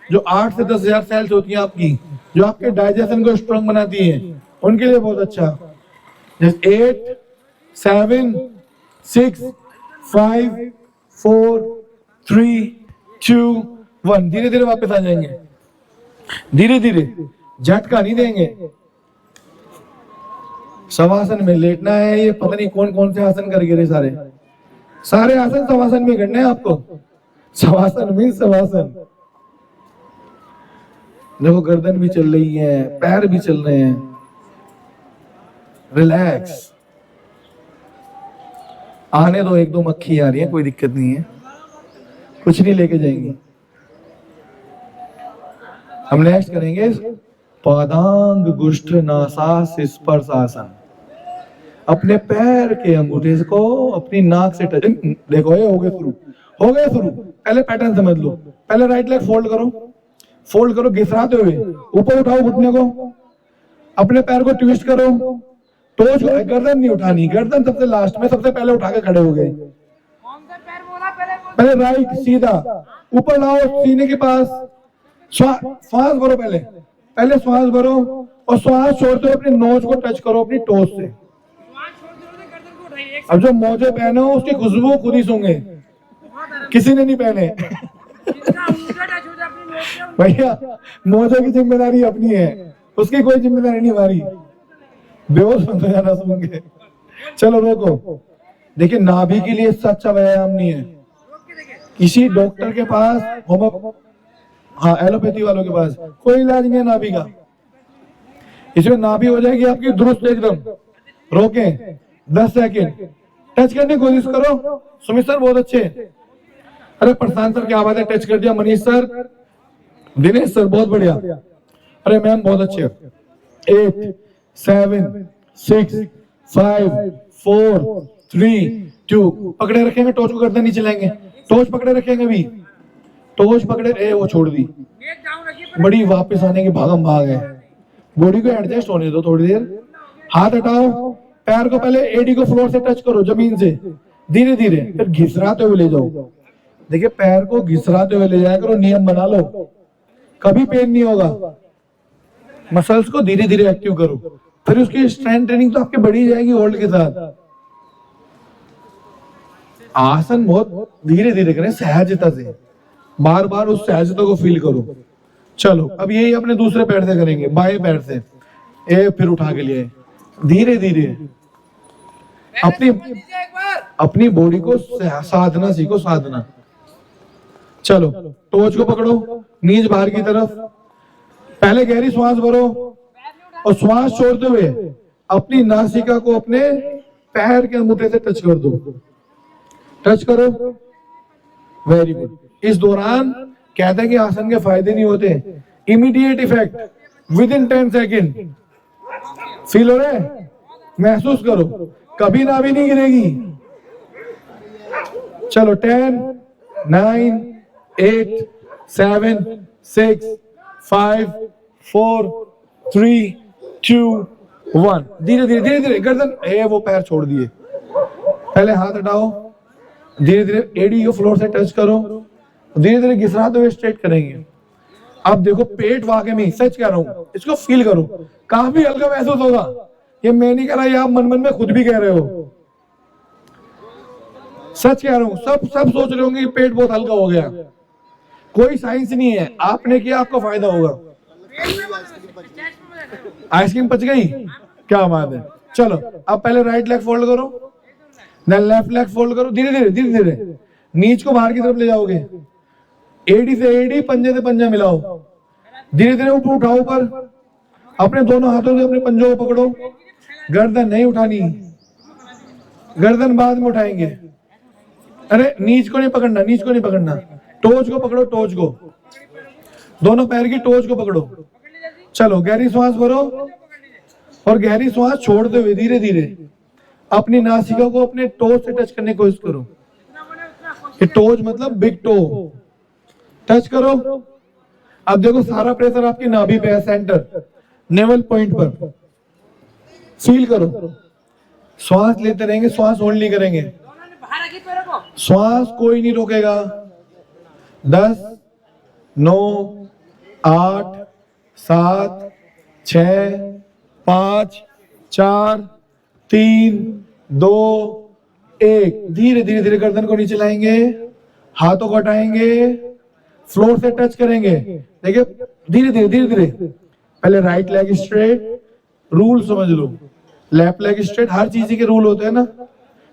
जो 8 से 10,000 सेल्स होती हैं आपकी, जो आपके डाइजेशन को स्ट्रांग बनाती हैं, उनके लिए बहुत अच्छा। जैसे 8, 7, 6, 5, 4, 3, 2, 1। धीरे धीरे वापस आ जाएंगे, धीरे धीरे, झटका नहीं देंगे। शवासन में लेटना है। ये पता नहीं कौन कौन से आसन कर गिरे, सारे आसन शवासन में करने हैं आपको। शवासन में शवासन। देखो गर्दन भी चल रही है, पैर भी चल रहे हैं। रिलैक्स, आने दो, 1-2 मक्खी आ रही है, कोई दिक्कत नहीं है, कुछ नहीं लेके जाएंगी। हम नेक्स्ट करेंगे पादांग गुष्ठ नासास स्पर्श आसन। अपने पैर के अंगूठे को अपनी नाक से टच। देखो ये हो गए शुरू। पहले पैटर्न समझ लो। पहले राइट लेग फोल्ड करो घिसराते हुए, ऊपर उठाओ घुटने को, अपने पैर को ट्विस्ट करो, टोच को, गर्दन नहीं उठानी, गर्दन सबसे लास्ट में, सबसे पहले उठा के खड़े हो गए। पहले राइट सीधा ऊपर लाओ सीने के पास, श्वास भरो, पहले श्वास भरो और श्वास छोड़ते हुए अपनी नोज को टच करो अपनी टोज से। अब जो मोजे पहने हो उसकी खुशबू खुद ही सूंघे, किसी ने नहीं पहने। भैया मोजे की जिम्मेदारी अपनी है, उसकी कोई जिम्मेदारी नहीं हमारी। बेहोश मत हो जाना सूंघ के। चलो रोको। देखिए नाभि के लिए इससे अच्छा व्यायाम नहीं है। किसी डॉक्टर के पास, हाँ एलोपैथी वालों के पास कोई इलाज नहीं है नाभि का। इसमें नाभि हो जाएगी आपकी दुरुस्त एकदम। रोकें 10 सेकंड, टच करने की कोशिश करो। सुमित सर बहुत अच्छे। अरे प्रशांत सर क्या बात है, टच कर दिया। मनीष सर, दिनेश सर बहुत बढ़िया। अरे मैम बहुत अच्छे। 8 7 6 5 4 3 2 पकड़े रखेंगे, टॉर्च को गर्दन नीचे लाएंगे। टॉर्च पकड़े रखेंगे अभी, टॉर्च पकड़े, वो छोड़ दी। बड़ी वापस आने की भागम भाग है। बॉडी को एडजस्ट होने दो थोड़ी देर। हाथ हटाओ, पैर को पहले एडी को फ्लोर से टच करो, जमीन से धीरे धीरे, फिर घिसराते हुए ले जाओ। देखिए पैर को घिसराते हुए ले जाया करो, नियम बना लो, कभी पेन नहीं होगा। मसल्स को धीरे धीरे एक्टिव करो, फिर उसकी स्ट्रेंथ ट्रेनिंग तो आपकी बढ़ी जाएगी होल्ड के साथ। आसन बहुत धीरे धीरे करें, सहजता से, बार बार उस सहजता को फील करो। चलो अब यही अपने दूसरे पैर से करेंगे, बाएं पैर से। फिर उठा के लिए धीरे धीरे अपनी बॉडी को साधना सीखो, साधना। चलो टोच को पकड़ो, नीज बाहर की तरफ। पहले गहरी श्वास भरो और श्वास छोड़ते हुए अपनी नासिका को अपने पैर के अंगूठे से टच कर दो। टच करो, वेरी गुड। इस दौरान कहते हैं कि आसन के फायदे नहीं होते, immediate effect with in 10 second. Feel हो रहा है, महसूस करो, कभी ना भी नहीं गिरेगी। चलो 10 9 8 7 6 5 4 3 2 1 धीरे धीरे धीरे धीरे गर्दन, वो पैर छोड़ दिए। पहले हाथ हटाओ, धीरे धीरे एडी को फ्लोर से टच करो, धीरे धीरे घिसराते हुए स्ट्रेट करेंगे। अब देखो पेट वाकई में, सच कह रहा हूं, इसको फील करो, काफी हल्का महसूस होगा। ये मैं नहीं कह रहा, ये आप मन मन में खुद भी कह रहे हो। सच कह रहा हूं, सब सोच रहे होंगे कि पेट बहुत हल्का हो गया। कोई साइंस नहीं है, आपने किया आपको फायदा होगा। आइसक्रीम पच गई, क्या बात है। चलो अब पहले राइट लेग फोल्ड करो, देन लेफ्ट लेग फोल्ड करो, धीरे धीरे धीरे धीरे नीच को बाहर की तरफ ले जाओगे। एडी से एडी, पंजे से पंजा मिलाओ, धीरे धीरे ऊपर उठाओ, ऊपर अपने दोनों हाथों से अपने पंजों को पकड़ो। गर्दन नहीं उठानी, गर्दन बाद में उठाएंगे। अरे नीच को नहीं पकड़ना, नीच को नहीं पकड़ना, टोच को पकड़ो, टोच को, दोनों पैर की टोच को पकड़ो। चलो गहरी श्वास भरो और गहरी श्वास छोड़ते हुए धीरे धीरे अपनी नासिका को अपने टोच से टच करने की कोशिश करो। ये टोच मतलब बिग टो, टच करो। अब देखो सारा प्रेशर आपकी नाभि पे है, सेंटर नेवल पॉइंट पर। फील करो, श्वास लेते रहेंगे, श्वास होल्ड नहीं करेंगे, श्वास कोई नहीं रोकेगा। 10 9 8 7 6 5 4 3 2 1 धीरे धीरे धीरे गर्दन को नीचे लाएंगे, हाथों को हटाएंगे, फ्लोर से टच करेंगे। देखिए धीरे धीरे धीरे धीरे, पहले राइट लेग स्ट्रेट, रूल समझ लो, लेफ्ट लेग स्ट्रेट। हर चीज के रूल होते हैं ना,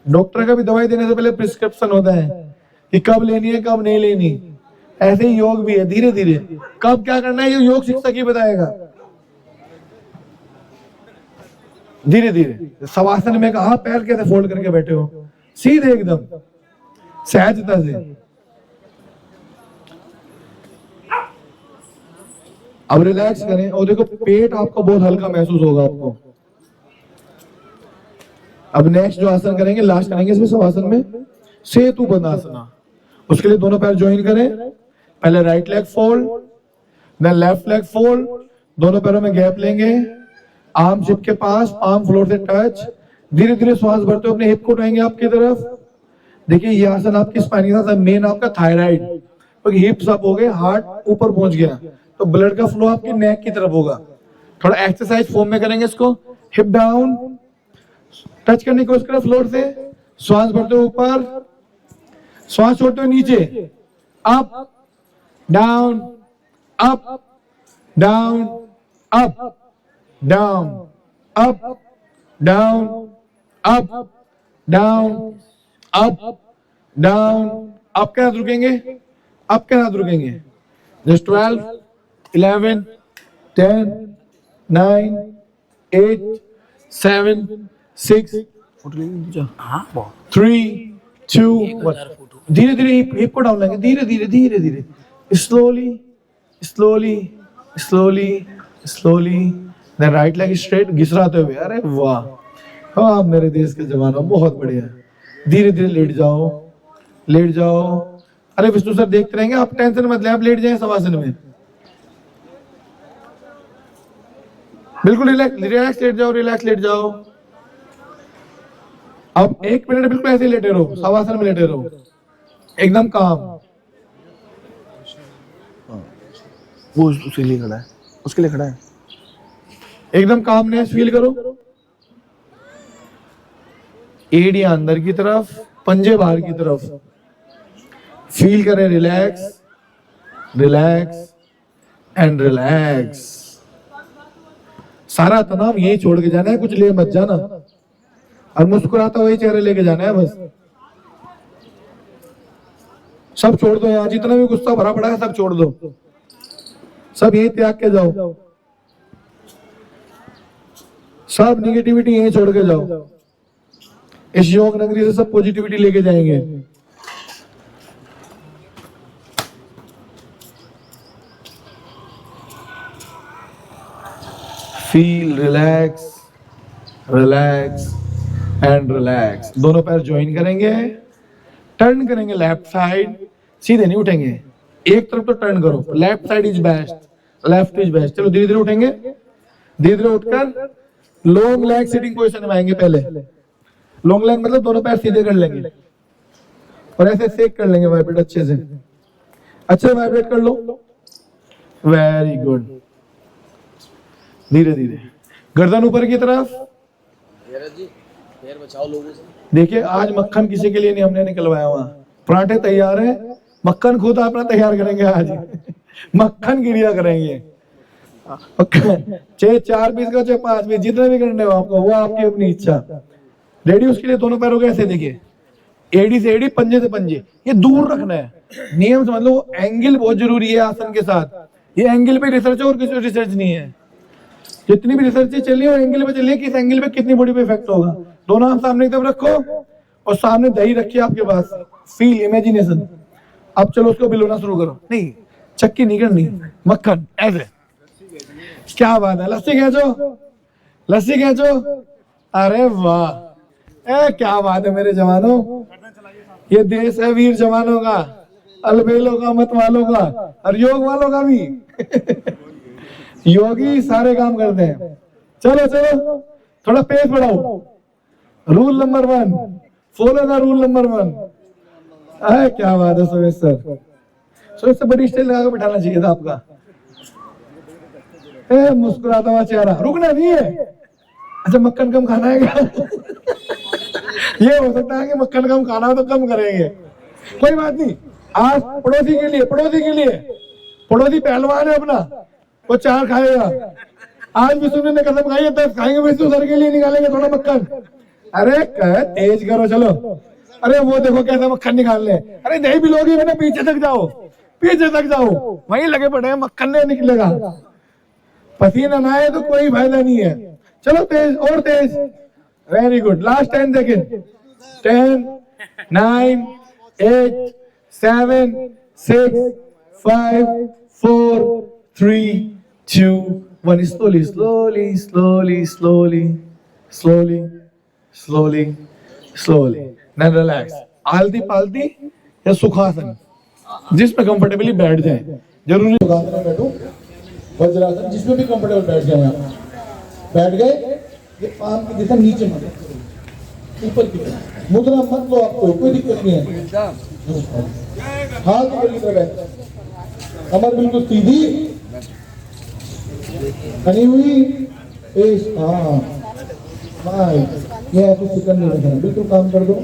डॉक्टर का भी दवाई देने से पहले प्रिस्क्रिप्शन होता है कि कब लेनी है कब नहीं लेनी। ऐसे ही योग भी है, धीरे धीरे कब क्या करना है ये योग शिक्षक ही बताएगा। धीरे धीरे शवासन में कहा, पैर कैसे फोल्ड करके बैठे हो, सीधे एकदम सहजता से। अब रिलैक्स करें और देखो पेट आपको बहुत हल्का महसूस होगा आपको। अब नेक्स्ट जो आसन करेंगे, लास्ट करेंगे इसमें शवासन में, सेतु बंधासना। उसके लिए दोनों पैर ज्वाइन करें, पहले right leg fold, then left leg fold, दोनों पैरों में गैप लेंगे, आर्म हिप के पास, पाम फ्लोर से टच। धीरे धीरे श्वास भरते हुए अपने हिप को उठाएंगे आपकी तरफ। देखिए ये आसन आपकी स्पाइनल था, मेन आपका थायराइड, क्योंकि हिप्स अप हो गए, हार्ट ऊपर पहुंच गया, तो ब्लड का फ्लो आपकी नेक की तरफ होगा। थोड़ा एक्सरसाइज फॉर्म में करेंगे इसको। हिप डाउन, टच करने की कोशिश करें फ्लोर से, श्वास भरते हुए ऊपर, श्वास छोड़ते हुए नीचे, up down up down up down up down up down up down. आप क्या हाथ रुकेंगे, आप क्या हाथ रुकेंगे। जस्ट 12 11 10 9 8 7 6 3 2 1 धीरे धीरे हिप को डाउन लेंगे, धीरे धीरे धीरे धीरे, slowly slowly slowly slowly, then right leg straight घिसराते हुए। अरे वाह, हाँ मेरे देश के जवानों, बहुत बढ़िया। धीरे धीरे लेट जाओ, लेट जाओ। अरे विष्णु सर देखते रहेंगे, आप टेंशन मत लें, आप लेट जाएं शवासन में, बिल्कुल रिलैक्स रिलैक्स लेट जाओ, रिलैक्स लेट जाओ। अब 1 मिनट बिल्कुल ऐसे लेटे रहो, शवासन में लेटे रहो, एकदम काम। वो उसके लिए खड़ा है, उसके लिए खड़ा है, एकदम कामनेस फील करो। एड़ियां अंदर की तरफ, पंजे बाहर की तरफ, फील करें रिलैक्स रिलैक्स एंड रिलैक्स। सारा तनाव यही छोड़ के जाना है, कुछ ले मत जाना, और मुस्कुराता हुआ चेहरे लेके जाना है बस। सब छोड़ दो, यहाँ जितना भी गुस्सा भरा पड़ा है सब छोड़ दो, सब यही त्याग के जाओ, सब निगेटिविटी यही छोड़ के जाओ। इस योग नगरी से सब पॉजिटिविटी लेके जाएंगे। Feel relax relax and relax. दोनों पैर ज्वाइन करेंगे, टर्न करेंगे लेफ्ट साइड, सीधे नहीं उठेंगे, एक तरफ तो टर्न करो, left side is best, left is best. चलो धीरे धीरे उठेंगे, धीरे धीरे उठकर लॉन्ग लेग सिटिंग पोजीशन में आएंगे। पहले लॉन्ग लेग मतलब दोनों पैर सीधे कर लेंगे और ऐसे सेक कर लेंगे वाइब्रेट अच्छे से, अच्छे वाइब्रेट कर लो। Very good. धीरे धीरे गर्दन ऊपर की तरफ। देखिए आज मक्खन किसी के लिए नहीं हमने निकलवाया, वहां पराठे तैयार है, मक्खन खुद अपना तैयार करेंगे आज मक्खन गिरिया करेंगे, चाहे 4 पीस का चाहे 5 पीस, जितने भी करने हो आपको, वो आपकी अपनी इच्छा। रेडी। उसके लिए दोनों पैरों के ऐसे देखिए, एड़ी से एड़ी, पंजे से पंजे, ये दूर रखना है। नियम समझ लो, एंगल बहुत जरूरी है आसन के साथ। ये एंगल पे रिसर्च है और किसी रिसर्च नहीं है। जितनी भी रिसर्च चल रही है वो एंगल पे चल रही है, किस एंगल पे कितनी बॉडी पे इफेक्ट होगा। दोनों हाथ सामने की तरफ रखो और सामने दही रखिए आपके पास, फील इमेजिनेशन। अब चलो उसको बिलोना शुरू करो, नहीं चक्की नहीं करनी, मक्खन ऐसे। क्या बात है, लस्सी खींचो, लस्सी खींचो। अरे वाह, ए क्या बात है मेरे जवानों, ये देश है वीर जवानों का, अलबेलों का, मत वालों का और योग वालों का भी योगी सारे काम करते हैं। चलो चलो थोड़ा पेस बढ़ाओ। Rule number 1, follow the rule number 1। अरे क्या बात है सुरेश सर, सुरेश सर बड़ी स्टाइल लगा के बिठाना चाहिए था आपका। मुस्कुराता हुआ चेहरा, रुकना नहीं है। अच्छा मक्खन कम खाना है क्या ये हो सकता है कि मक्खन कम खाना हो तो कम करेंगे, कोई बात नहीं। आज पड़ोसी के लिए, पड़ोसी के लिए, पड़ोसी पहलवान है अपना, वो 4 खाएगा। आज विष्णु ने कसम खाई है 10 खाएंगे, विष्णु सर के लिए निकालेंगे थोड़ा मक्खन। अरे तेज करो चलो। अरे वो देखो कैसे मक्खन निकाल ले। अरे नहीं भी लोगे मैंने, पीछे तक जाओ, पीछे तक जाओ, वहीं लगे पड़े हैं, मक्खन नहीं निकलेगा। पसीना ना आए तो कोई फायदा नहीं है। चलो तेज और तेज, very good. Last 10 second. 10 9 8 7 6 5 4 3 2 1। slowly slowly slowly slowly slowly slowly slowly then relax। आलती पालती या सुखासन, जिसमें कंफर्टेबली बैठ जाए। जरूरी सुखासन में बैठो, वज्रासन, जिसमें भी कंफर्टेबल बैठ जाए। बैठ गए, ये पाम की दिशा नीचे मत, ऊपर की तरफ। मुद्रा मत लो, आपको कोई दिक्कत नहीं है। हाथ ऊपर की तरफ, कमर बिल्कुल सीधी बनी हुई। हाँ ये ऐसे चिकन नहीं रखना, बिल्कुल काम कर दो।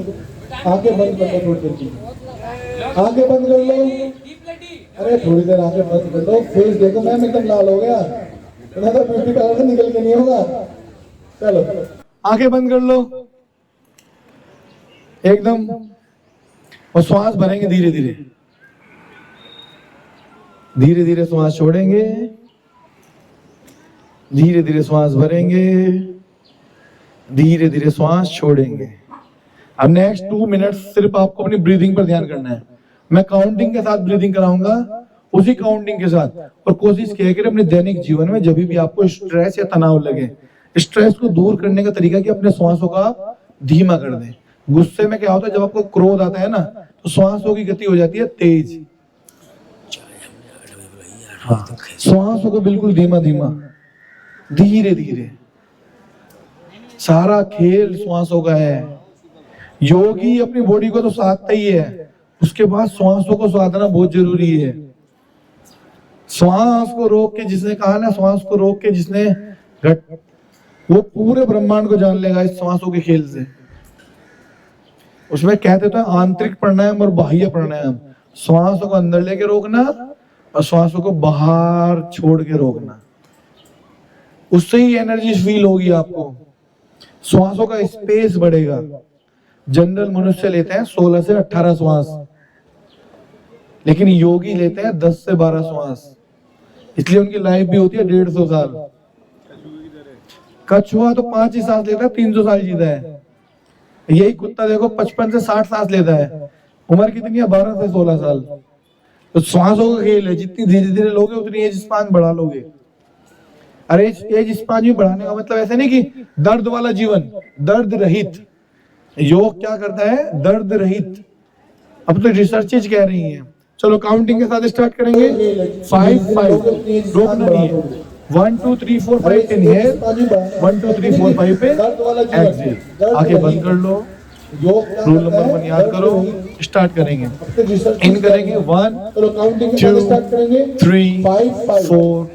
आंखें बंद कर दो, थोड़ी देर की आंखें बंद कर लो। अरे थोड़ी देर आंखें बंद कर दो। फेस देखो मैम एकदम लाल हो गया, तो ब्यूटी पार्लर से निकल के नहीं होगा। चलो आंखें बंद कर लो एकदम, और श्वास भरेंगे धीरे धीरे, धीरे धीरे श्वास छोड़ेंगे, धीरे धीरे श्वास भरेंगे, धीरे धीरे श्वास छोड़ेंगे। अब नेक्स्ट 2 मिनट सिर्फ आपको अपनी ब्रीदिंग पर ध्यान करना है। मैं काउंटिंग के साथ ब्रीदिंग कराऊंगा, उसी काउंटिंग के साथ, और कोशिश किया करें अपने दैनिक जीवन में जब भी आपको स्ट्रेस या तनाव लगे, स्ट्रेस को दूर करने का तरीका कि अपने श्वासों का आप धीमा कर दें। गुस्से में क्या होता है, जब आपको क्रोध आता है ना, तो श्वासों की गति हो जाती है तेज। हाँ, श्वासों को बिल्कुल धीमा धीमा, धीरे धीरे। सारा खेल श्वासों का है। योगी अपनी बॉडी को तो साधता ही है, उसके बाद श्वासों को साधना बहुत जरूरी है। श्वास को रोक के जिसने कहा ना, श्वास को रोक के जिसने वो पूरे ब्रह्मांड को जान लेगा इस श्वासों के खेल से। उसमें कहते तो आंतरिक प्राणायाम और बाह्य प्राणायाम। श्वासों को अंदर लेके रोकना और श्वासों को बाहर छोड़ के रोकना, उससे ही एनर्जी फील होगी आपको। श्वासों का स्पेस बढ़ेगा। जनरल मनुष्य लेते हैं 16 से 18 श्वास, लेकिन योगी लेते हैं 10 से 12 श्वास, इसलिए उनकी लाइफ भी होती है 150 साल। कछुआ तो 5 ही सांस लेता है, 300 साल जीता है। यही कुत्ता देखो 55 से 60 सांस लेता है, उम्र कितनी है, 12 से 16 साल। तो श्वासों का खेल है, जितनी धीरे धीरे लोगे उतनी एज स्पान बढ़ा लोगे। अरे एज स्पान भी बढ़ाने का मतलब ऐसे नहीं कि दर्द वाला जीवन, दर्द रहित। योग क्या करता है, दर्द रहित। अब तो रिसर्चेज कह रही हैं। चलो काउंटिंग के साथ स्टार्ट करेंगे। 5 5 रोकना नहीं है। 1 2 3 4 5 इनहेल, 1 2 3 4 5 पे एक्सहेल। आंखें बंद कर लो, रूल नंबर 1 याद करो। स्टार्ट करेंगे, इन करेंगे 1 2 3 4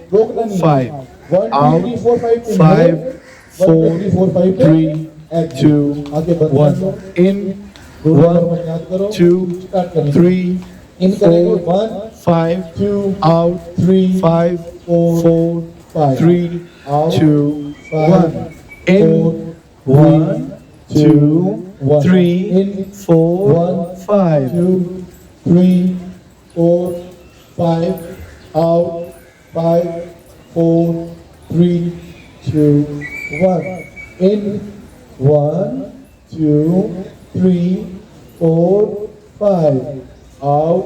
5 out, 5 4 3 2 1 in, 1 2 3 4 5 2 out, 3 5 4 3 2 1 in, 1 2 3 4 5 2 3 4 5 out, 5 4 3 2 1 in, 1 2 3 4 5 out,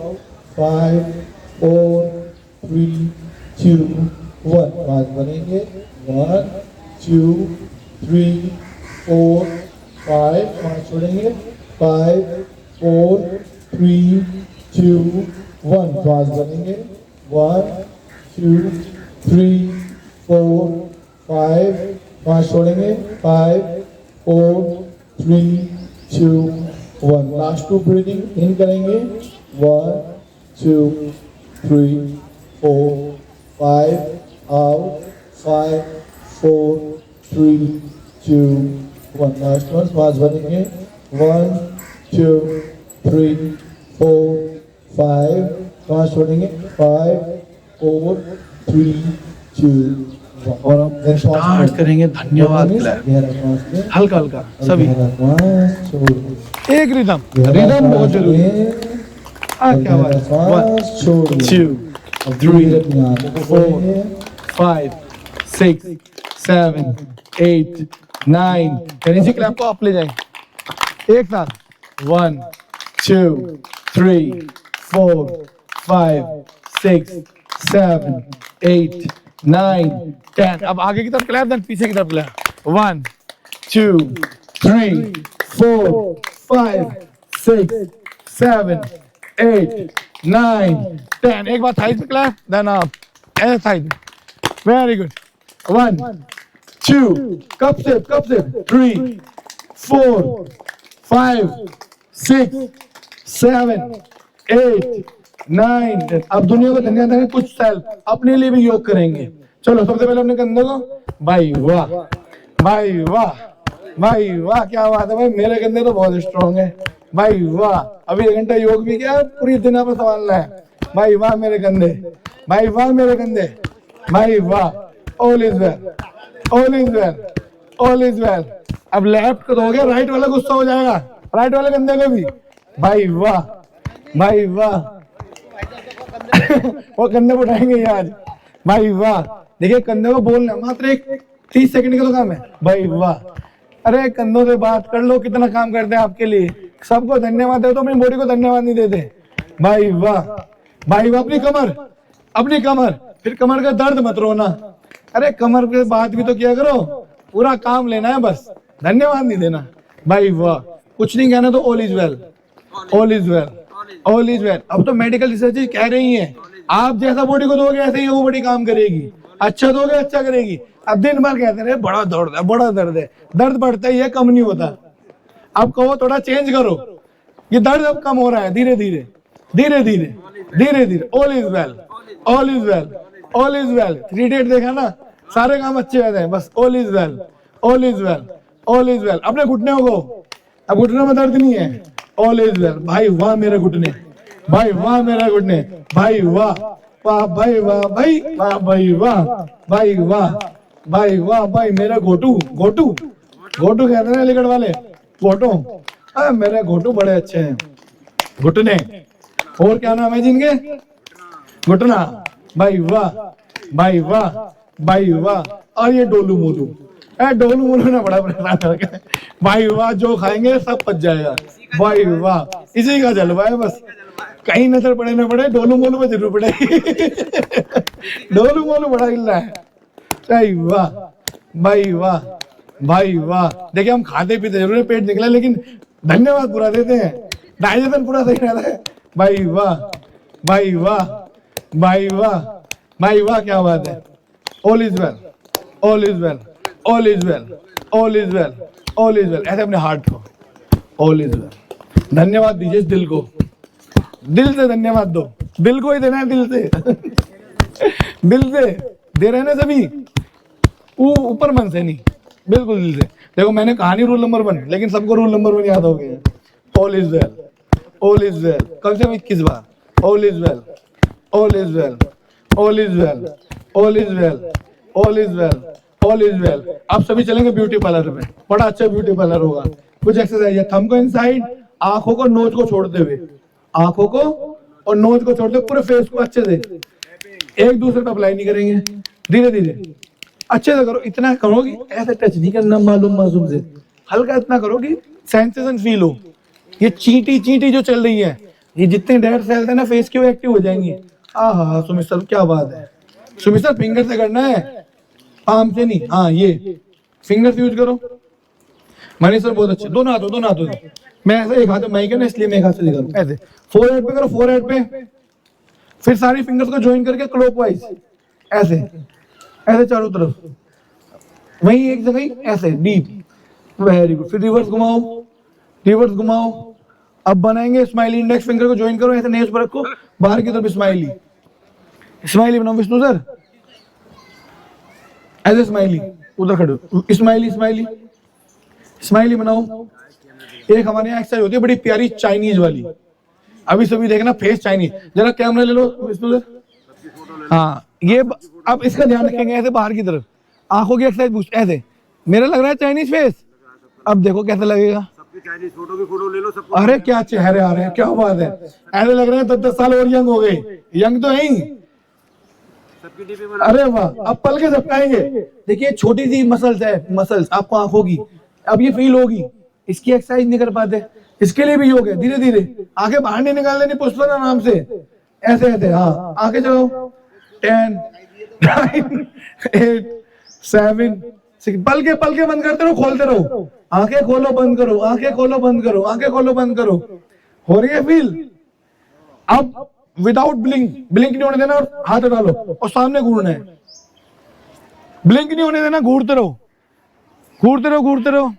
5 4 3 2 1 पाँच बनेंगे। 1 2 3 4 5 पाँच छोड़ेंगे। 5 4 3 2 1 पाँच बनेंगे। 1 2 3 4 5 पाँच छोड़ेंगे। 5 4 3 2 1 लास्ट 2 ब्रीदिंग इन करेंगे। 1 2 3 4 5 out, 5 4 3 2 1 last one पाँच बनेंगे। 1 2 3 4 5 पाँच छोड़ेंगे। 5 4 3 2 1 और अब स्टार्ट करेंगे। धन्यवाद। हल्का हल्का सभी, एक रिदम, रिदम बहुत जरूरी है। क्या बात है। 1 2 3 4 5 6 7 8 9 इसी क्लैप को आप ले जाएंगे एक साथ। 1 2 3 4 5 6 7 8 9 10। अब आगे की तरफ क्लैप, देन पीछे की तरफ क्लैप। 1 2 3 4 5 6 7 8 9 10। एक बार थाइस पे क्लैप, देन आप ऐसे थाइस। Very good. 1 2 कप से 3 4 5 6 7 8 9। अब दुनिया को धन्यवाद देंगे, कुछ सेल्फ अपने लिए भी योग करेंगे। चलो सबसे पहले अपने कंधे को, भाई वाह भाई वाह भाई वाह, क्या बात है भाई, मेरे कंधे तो बहुत स्ट्रॉन्ग है भाई वाह। अभी 1 घंटा योग भी किया, पूरी दुनिया पर संभालना है भाई वाह मेरे कंधे, भाई वाह मेरे कंधे, भाई वाह। All is well, all is well, all is well. अब लेफ्ट को दोगे, राइट वाला गुस्सा हो जाएगा, राइट वाले कंधे को भी भाई वाह भाई वाह। वो कंधे उठाएंगे आज भाई वाह। देखिए कंधे को बोलना मात्र एक 30 सेकंड का तो काम है भाई वाह। अरे कंधों से बात कर लो, कितना काम करते हैं आपके लिए। सबको धन्यवाद दे तो अपनी बॉडी को धन्यवाद नहीं देते भाई वाह। भाई वाह अपनी कमर, फिर कमर का दर्द मत रोना। अरे कमर के बात भी तो किया करो, पूरा काम लेना है बस, धन्यवाद नहीं देना भाई वाह। कुछ नहीं कहना तो all is well, all is well, all is well. अब तो मेडिकल रिसर्च कह रही है आप जैसा बॉडी को दोगे ऐसे ही वो बॉडी काम करेगी, अच्छा दोगे अच्छा करेगी। अब दिन भर कहते रहे बड़ा दर्द है, बड़ा दर्द है, दर्द बढ़ता ही है कम नहीं होता। अब कहो थोड़ा चेंज करो, ये दर्द अब कम हो रहा है धीरे धीरे धीरे धीरे धीरे धीरे। All is well, all is well, all is well. 3 date देखा ना, सारे काम अच्छे रहते हैं बस। All is well, all is well, all is well. अपने घुटने को, अब घुटने में दर्द नहीं है, ऑल इज वेल। भाई वाह मेरे घुटने, भाई वाह मेरा घुटने, भाई वाह वाह भाई वाह भाई वाह भाई वाह भाई वाह भाई वाह भाई मेरा घोटू घोटू घोटू कहते हैं लिगड़ वाले घोटो। मेरे घोटू बड़े अच्छे हैं घुटने। और क्या नाम है जिनके? घुटना। भाई वाह भाई वाह भाई वाह। और ये डोलू मोलू, डोलू मोलू ने बड़ा परेशान कर रखा है भाई वाह। जो खाएंगे सब पच जाएगा भाई वाह, इसी का जलवा है बस। कहीं नजर पड़े ना पड़े, डोलू मोलू में जरूर पड़ेगी। डोलू मोलू बड़ा हिल रहा है भाई वाह भाई वाह भाई वाह। देखिए हम खाते पीते जरूर है, पेट निकला, लेकिन धन्यवाद पूरा देते हैं, डाइजेशन पूरा सही रहता है भाई वाह भाई वाह भाई वाह भाई वाह। क्या बात है। All is well, all is well, all is well, all is well, all is well. ऐसे अपने हार्ट को ऑल इज वेल। धन्यवाद दीजिए इस दिल को, दिल से धन्यवाद दो, दिल को ही देना है दिल से। दिल से दे रहे ना सभी, ऊपर मन से नहीं, बिल्कुल दिल से। देखो मैंने कहानी रूल नंबर 1, लेकिन सबको रूल नंबर 1 याद हो गए। All is well, all is well. कम से कम 21 बार all is well, all is well, all is well, all is well, all is well, all is well. आप सभी चलेंगे ब्यूटी पार्लर में, बड़ा अच्छा ब्यूटी पार्लर होगा। कुछ एक्सरसाइज है, थंब को इनसाइड, आंखों को नोज को छोड़ते हुए, आंखों को और नोज को छोड़ते हुए पूरे फेस को अच्छे से, एक दूसरे पे अप्लाई नहीं करेंगे, धीरे धीरे अच्छे से करो। इतना करो कि ऐसे टच नहीं करना मालूम मासूम से, हल्का इतना करो कि सेंसेशन फील हो। ये चींटी चींटी जो चल रही है, ये जितने डेड सेल्स है ना फेस के वो एक्टिव हो जाएंगे। आहा सुमित सर क्या बात है। सुमित सर फिंगर से करना है, पाम से नहीं। हाँ ये फिंगर से यूज करो। मनीष सर बहुत अच्छे, दोनों हाथों दोनों हाथों से। मैं ऐसे एक हाथ में माइक है ना इसलिए मैं एक हाथ से दिखा रहा हूं। ऐसे फोरहेड पे करो, फोरहेड पे, फिर सारी फिंगर्स को ज्वाइन करके क्लॉकवाइज ऐसे ऐसे चारों तरफ, वहीं एक जगह ऐसे डीप। Very good. फिर रिवर्स घुमाओ, रिवर्स घुमाओ। अब बनाएंगे स्माइली। इंडेक्स फिंगर को ज्वाइन करो, ऐसे नेल्स पर रखो, बाहर की तरफ स्माइली। स्माइली बनाओ विष्णु सर, ऐसे स्माइली, उधर खड़े हो, स्माइली स्माइली स्माइली बनाओ। एक हमारे यहाँ एक्सरसाइज होती है बड़ी प्यारी चाइनीज वाली, अभी सभी देखना फेस चाइनीज। जरा कैमरा ले लो विष्णु सर। हाँ ये अब इसका ध्यान रखेंगे, ऐसे बाहर की तरफ आंखों की एक्सरसाइज ऐसे। मेरा लग रहा है चाइनीज फेस, अब देखो कैसा लगेगा। फोटो ले लो सबको। अरे क्या चेहरे आ रहे हैं, क्या बात है। ऐसे लग रहे हैं 10-10 साल और यंग हो गए। यंग तो है ही। अरे वाह, अब पल के झपकाएंगे। देखिए छोटी सी मसल्स है, मसल्स आपको आंखों की, अब ये फील होगी। इसकी एक्सरसाइज नहीं कर पाते, इसके लिए भी योग है। धीरे धीरे आंखें बाहर नहीं निकाल लेनी, पुष्पन नाम से ऐसे ऐसे। हाँ आंखें चलो, 10 9 8 7 6। पल के बंद करते रहो, खोलते रहो। आंखें खोलो बंद करो, आंखें खोलो बंद करो, आंखें खोलो बंद करो। हो रही है फील। अब विदाउट ब्लिंक, ब्लिंक नहीं होने देना और हाथ डालो और सामने घूरना है। ब्लिंक नहीं होने देना, घूरते रहो, घूरते रहो, घूरते रहो।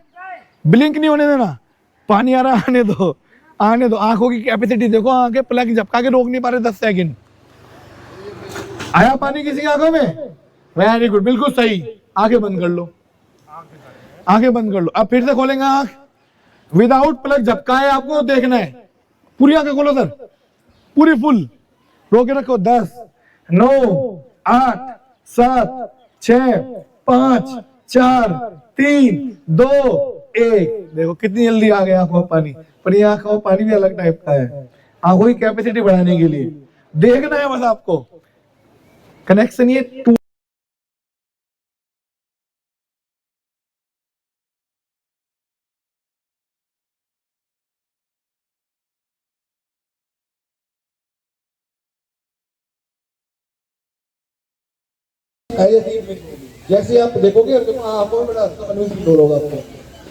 ब्लिंक नहीं होने देना। पानी आ रहा, आने दो, आने दो। आंखों की कैपेसिटी देखो, आंखें पलक झपका के रोक नहीं पा रहे 10 सेकंड। आया पानी किसी की आंखों में? वेरी गुड, बिल्कुल सही। आंखें बंद कर लो, आंखें बंद कर लो। अब फिर से खोलेंगे आंख, विदाउट पलक झपकाए आपको देखना है। पूरी आंखें खोलो सर, पूरी फुल। रोके रखो। 10 9 8 7 6 5 4 3 2 1। देखो कितनी जल्दी आ गया आंखों में पानी। पर ये आंखों में पानी भी अलग टाइप का है, आंखों की कैपेसिटी बढ़ाने के लिए। देखना है बस आपको। कनेक्शन ये जैसे आप देखोगे आपको बड़ा कन्विंस फील होगा आपको।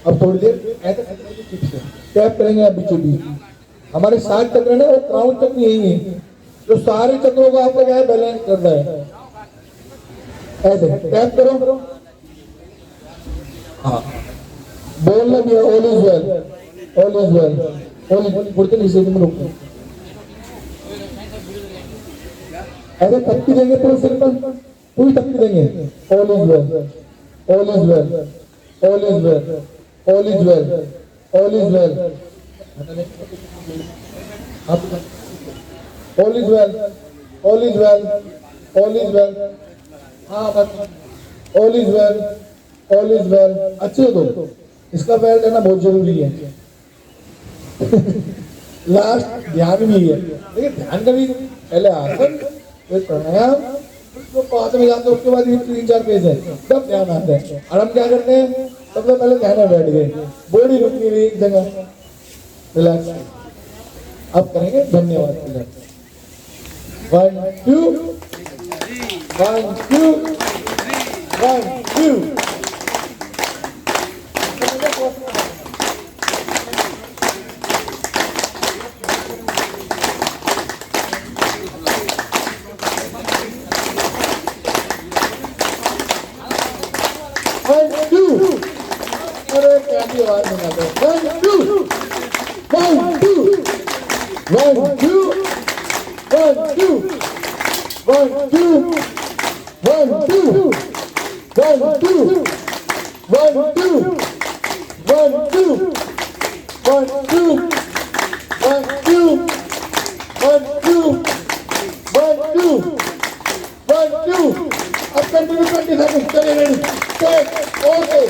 अब थोड़ी देर ऐसा टैप करेंगे आप बीचों बीच। हमारे 7 चक्र ना वो क्राउन चक्र यही है जो सारे चक्रों को आपका क्या है बैलेंस कर रहा है। ऐसे टैप करो। हाँ बोलना भी है all is well, all is well, all बोलते नहीं से तुम लोग ऐसे थप्पी देंगे पूरे सिर पर, पूरी थप्पी देंगे all is well, all is well, all is well, all is well, all is well, all is well, all is well, all is well, हाँ बस all is well, all is well. अच्छे दो इसका वेल लेना बहुत जरूरी है। Last ध्यान भी है, देखिए ध्यान का भी पहले आसन फिर प्राणायाम तो पास में जाते हैं, उसके बाद 3-4 पेज है तब ध्यान आता है। और हम क्या करते हैं सबसे पहले ध्यान में बैठ गए, बॉडी रुक नहीं रही एक जगह, रिलैक्स। अब करेंगे धन्यवाद। 1 2 1 2 1 2 अरे क्या भी आवाज बनाते हैं। 1 2 1 2 1 2 1 2 1 2 1 2 1 2 1 2 1 2 1 2 1 2 1 2 1 2 1 2। अब कंटिन्यू 20 सेकंड चले ready take okay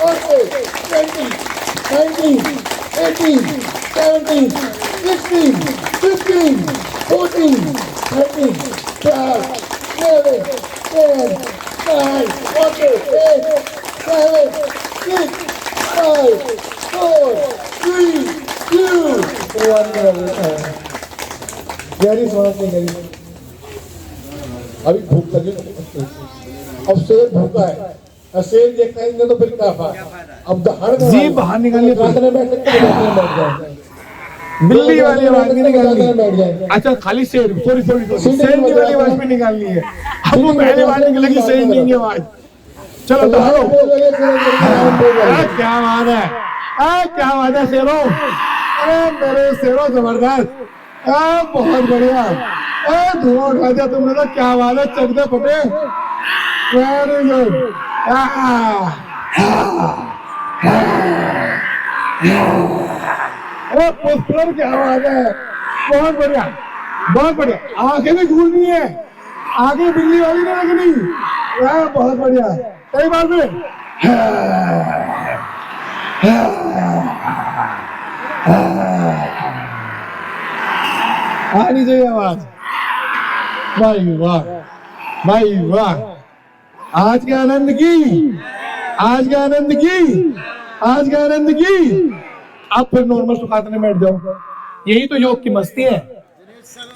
okay 20 19 18 17 16 15 14 13 12 11 10 9 okay 8 7 6 5 4 3 2 1। Very sorry अभी भूख लगी, अब शेर भूखा है, शेर देखता है तो फिर क्या फायदा। अब दहाड़ जी बाहर निकालिए, बिल्ली वाली आवाज नहीं निकालनी, बैठ जाए। अच्छा खाली शेर, सॉरी शेर की वाली आवाज भी निकालनी है। अब वो पहले आवाज निकलेगी शेर की आवाज। चलो दहाड़ो, क्या बात है, क्या बात है शेरों, मेरे शेरों जबरदस्त, बहुत बढ़िया, धुआं उठा दिया तुमने तो, क्या बात है, चक दे फटे, वेरी गुड। पुष्कर क्या बात है, बहुत बढ़िया बहुत बढ़िया। आंखें भी घूमनी है, आगे बिल्ली वाली नहीं लगनी, बहुत बढ़िया। कई बार में आनी चाहिए आवाज। भाई वाह भाई वाह, आज के आनंद की, आज के आनंद की, आज के आनंद की। आप फिर नॉर्मल सुखासन में बैठ जाओ। यही तो योग की मस्ती है,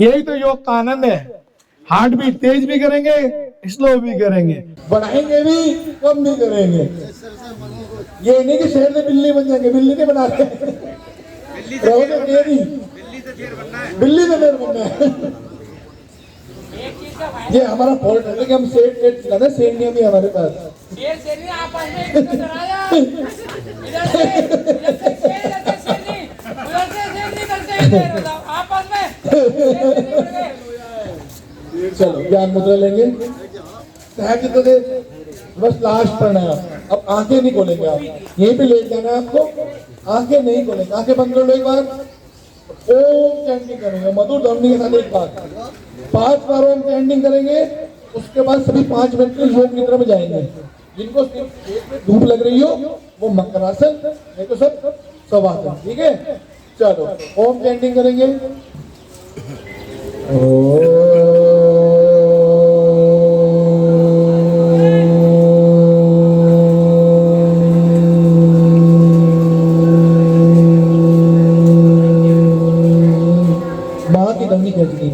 यही तो योग का आनंद है। हार्ट बीट तेज भी करेंगे, स्लो भी करेंगे, बढ़ाएंगे भी, कम भी करेंगे। ये नहीं कि शहर में बिल्ली बन जाएंगे, बिल्ली नहीं बनाते, बिल्ली से शेर बनना है। ये हमारा फॉल्ट है कि हम सेठ सिखाते हैं, सेठ नहीं हमारे पास। चलो ज्ञान मुद्रा लेंगे, तो दे बस लास्ट प्राणायाम। अब आंखें नहीं खोलेंगे, आप यहीं पे लेट जाना है आपको, आंखें नहीं खोलेंगे, आंखें बंद कर लो एक बार। ओम चैंटिंग करेंगे मधुर ध्वनि के साथ एक बार, 5 बार ओम चैंटिंग करेंगे। उसके बाद सभी 5 मिनट के योग निद्रा में जाएंगे। जिनको धूप लग रही हो वो मकरासन, नहीं तो सब शवासन, ठीक है। चलो ओम चैंटिंग करेंगे। माँ की ध्वनि कैसी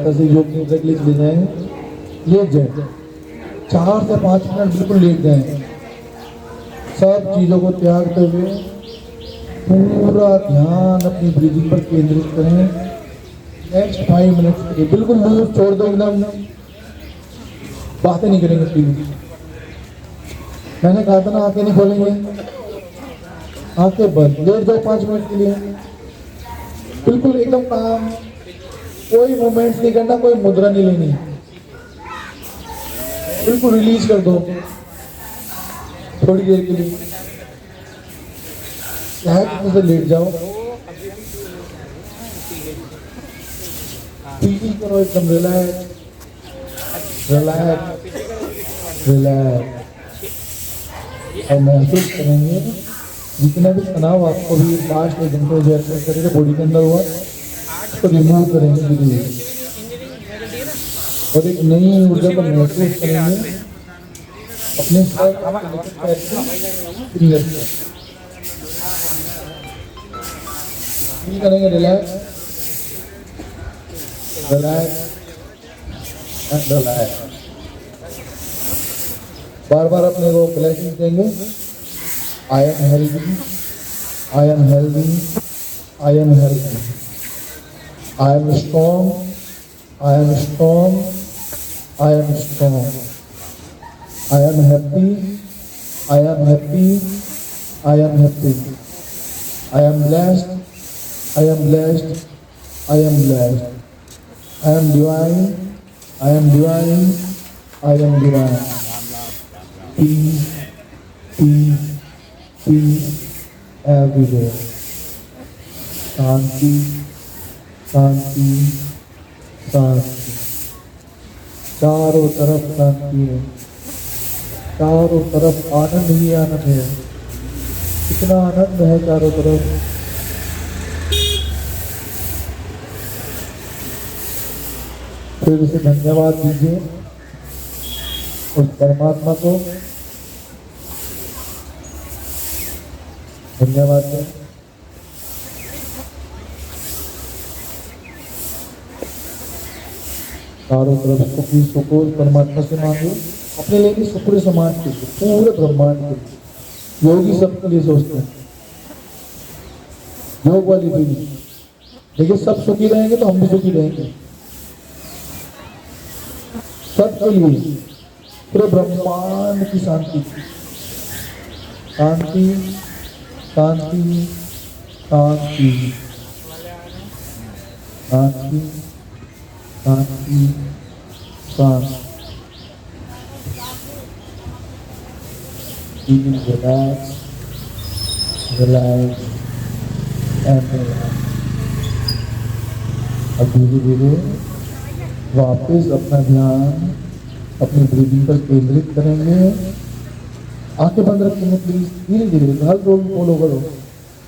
रास्ता से योग निद्रा के लिए चले जाएं, लेट जाए 4 से 5 मिनट बिल्कुल लेट जाएं, सब चीज़ों को त्यागते हुए पूरा ध्यान अपनी ब्रीदिंग पर केंद्रित करें। नेक्स्ट 5 मिनट्स के लिए बिल्कुल मुंह छोड़ दो, एकदम बातें नहीं करेंगे प्लीज। मैंने कहा था ना आंखें नहीं खोलेंगे, आंखें बंद, लेट जाओ 5 मिनट के लिए, बिल्कुल एकदम काम, कोई मूवमेंट नहीं करना, कोई मुद्रा नहीं लेनी, बिल्कुल रिलीज कर दो थोड़ी देर के लिए। से लेट जाओ, फील करो एकदम रिलैक्स रिलैक्स रिलैक्स, और महसूस करेंगे जितना भी तनाव आपको भी लास्ट 1 घंटे में जो एक्सरसाइज करेंगे बॉडी के अंदर हुआ उसको रिमूव करेंगे धीरे और एक नई ऊर्जा को महसूस करेंगे अपने फील करेंगे रिलैक्स रिलैक्स एंड रिलैक्स। बार बार अपने को ब्लेसिंग देंगे, I am healthy, I am healthy, I am healthy, I am strong, I am strong, I am strong, I am happy, I am happy, I am happy, I am blessed, I am blessed, I am blessed, I am divine, I am divine, I am divine. Peace, peace, peace everywhere. Shanti, शांति, शांति, चारों तरफ शांति है, चारों तरफ आनंद ही आनंद है, इतना आनंद है चारों तरफ। फिर उसे धन्यवाद दीजिए उस परमात्मा को, धन्यवाद दें। चारों तरफ सुखी सुकून परमात्मा से मांगे, अपने लिए भी पूरे समाज के लिए, पूरे ब्रह्मांड के लिए। योगी सबके लिए सोचते हैं, योग वाली भी, देखिए सब सुखी रहेंगे तो हम भी सुखी रहेंगे, सबके लिए पूरे ब्रह्मांड की शांति, शांति, शांति, शांति, शांति, शांति, शांति। Relax, relax and relax। अब धीरे धीरे वापस अपना ध्यान अपनी ब्रीदिंग पर केंद्रित करेंगे। आंखें बंद रखेंगे प्लीज, धीरे धीरे हर रोल फॉलो करो।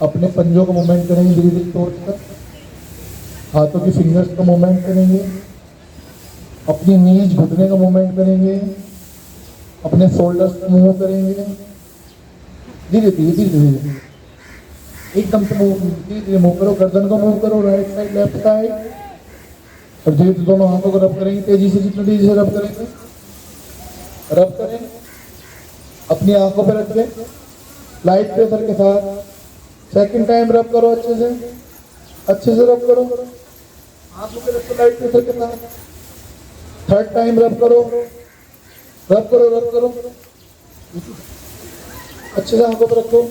अपने पंजों का मूवमेंट करेंगे धीरे धीरे तोड़ कर, हाथों की फिंगर्स का मूवमेंट करेंगे, अपनी नीज घुटने का मूवमेंट करेंगे, अपने शोल्डर्स को मूव करेंगे धीरे धीरे धीरे धीरे, एकदम से मूव धीरे धीरे मूव करो। गर्दन को मूव करो, राइट साइड लेफ्ट साइड, और धीरे धीरे दोनों हाथों को रब करेंगे, तेजी से, जितना तेजी से रब करेंगे, रब करें। अपनी आंखों पर रख के लाइट प्रेशर के साथ सेकंड टाइम रब करो, अच्छे से रब करो, आंखों पे रखो लाइट प्रेशर के साथ। थर्ड टाइम रब करो, रब करो, रब करो, अच्छे से आंखों पर रखो।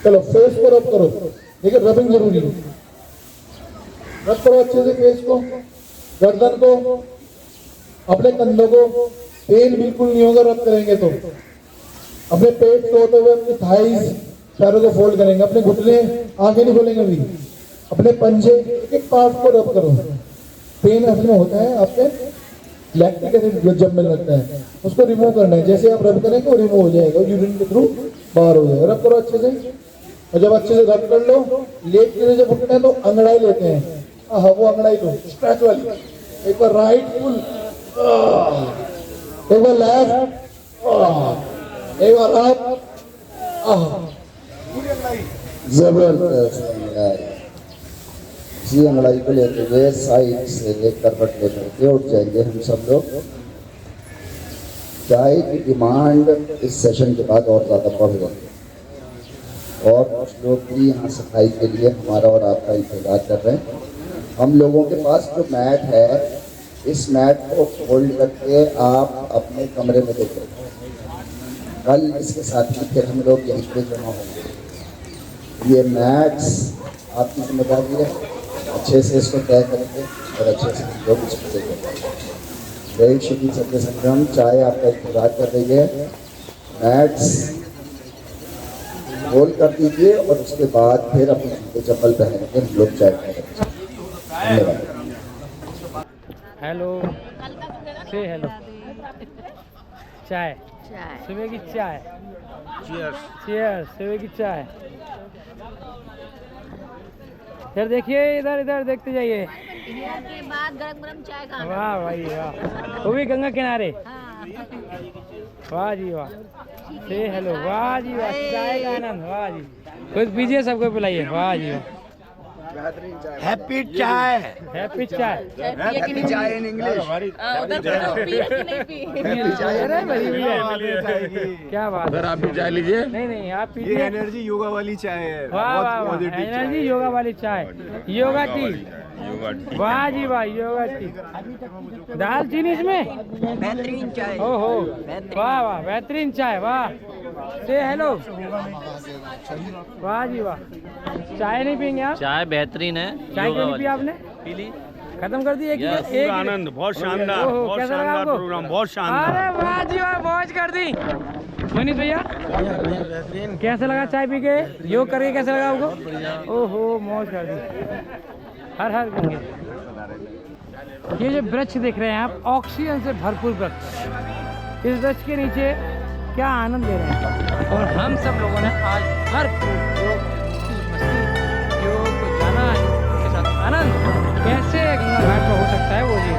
चलो फेस को रब करो, देखिए रबिंग जरूरी है, रब करो अच्छे से फेस को, गर्दन को, अपने कंधों को, पेन बिल्कुल नहीं होगा रब करेंगे तो। अपने पेट से होते हुए अपने थाइस पैरों को फोल्ड करेंगे, अपने घुटने, आंखें नहीं खोलेंगे अभी, अपने पंजे एक पार्ट को रब करो। पेन असल में होता है आपके लैक्टिक एसिड जब में लगता है, उसको रिमूव करना है। जैसे आप रब करेंगे वो रिमूव हो जाएगा, यूरिन के थ्रू बाहर हो जाएगा। रब करो अच्छे से, और जब अच्छे से रब कर लो, लेट के जब उठना है तो अंगड़ाई लेते हैं। हाँ वो अंगड़ाई लो, स्ट्रेच वाली। एक बार राइट फुल, एक बार लेफ्ट, एक बार अप, जबरदस्त इसी अंगड़ाई को लेते हुए साइड से एक करवट लेकर के उठ जाएंगे हम सब लोग। चाय की डिमांड इस सेशन के बाद और ज़्यादा बढ़ जाएगी और कुछ लोग भी यहाँ सफाई के लिए हमारा और आपका इंतजार कर रहे हैं। हम लोगों के पास जो मैट है, इस मैट को फोल्ड करके आप अपने कमरे में देखें। कल इसके साथ ही फिर हम लोग यहीं पे जमा होंगे। ये मैट्स आपकी जिम्मेदारी है, अच्छे से इसको तय करेंगे और अच्छे से हम लोग इसको देखेंगे। जय श्री सत्य संग्राम। चाय आपका इंतजार कर रही है। मैट्स होल्ड कर दीजिए और उसके बाद फिर अपने जूते चप्पल पहन के हम लोग चाय पीएंगे। धन्यवाद। हेलो से हेलो। चाय सुबह की चाय। चीयर्स सुबह की चाय। इधर देखिए, इधर इधर देखते जाइए। के बाद गरम गरम चाय खाना। वाह भाई वाह, वो भी गंगा किनारे। वाह जी वाह, से हेलो। वाह जी वाह, चाय का आनंद। वाह जी, कुछ पीजिए, सबको पिलाइए। वाह जी वाह, हैप्पी चाय। हैप्पी चाय। हैप्पी चाय इन इंग्लिश। अरे बड़ी हुई है, क्या बात है। आप भी चाय लीजिए। नहीं नहीं, आप ये पीजिए। एनर्जी योगा वाली चाय है। वाह वाह वाह, एनर्जी योगा वाली चाय, योगा टी। वाह जी वाह, योगा टी। दालचीनी इसमें, बेहतरीन चाय। ओहो, वाह वाह, बेहतरीन चाय। वाह, से हेलो। वाह जी वाह, चाय नहीं पियेंगे आप? चाय बेहतरीन है। चाय क्यों नहीं पिया आपने? पी ली। खत्म कर दी एक आनंद, बहुत शानदार, ओहो, बहुत कैसा लगा शानदार आपको? प्रोग्राम, बहुत शानदार। अरे वाह जी वाह, मौज कर दी। मनीष भैया कैसा लगा चाय पी के, योग करके कैसा लगा आपको? ओहो, मौज कर दी। हर हर गंगे। ये जो वृक्ष देख रहे हैं आप, ऑक्सीजन से भरपूर वृक्ष। इस वृक्ष के नीचे क्या आनंद ले रहे हैं। और हम सब लोगों ने आज हर योग को जाना है, उसके साथ आनंद कैसे गंगा घाट पर हो सकता है वो जी।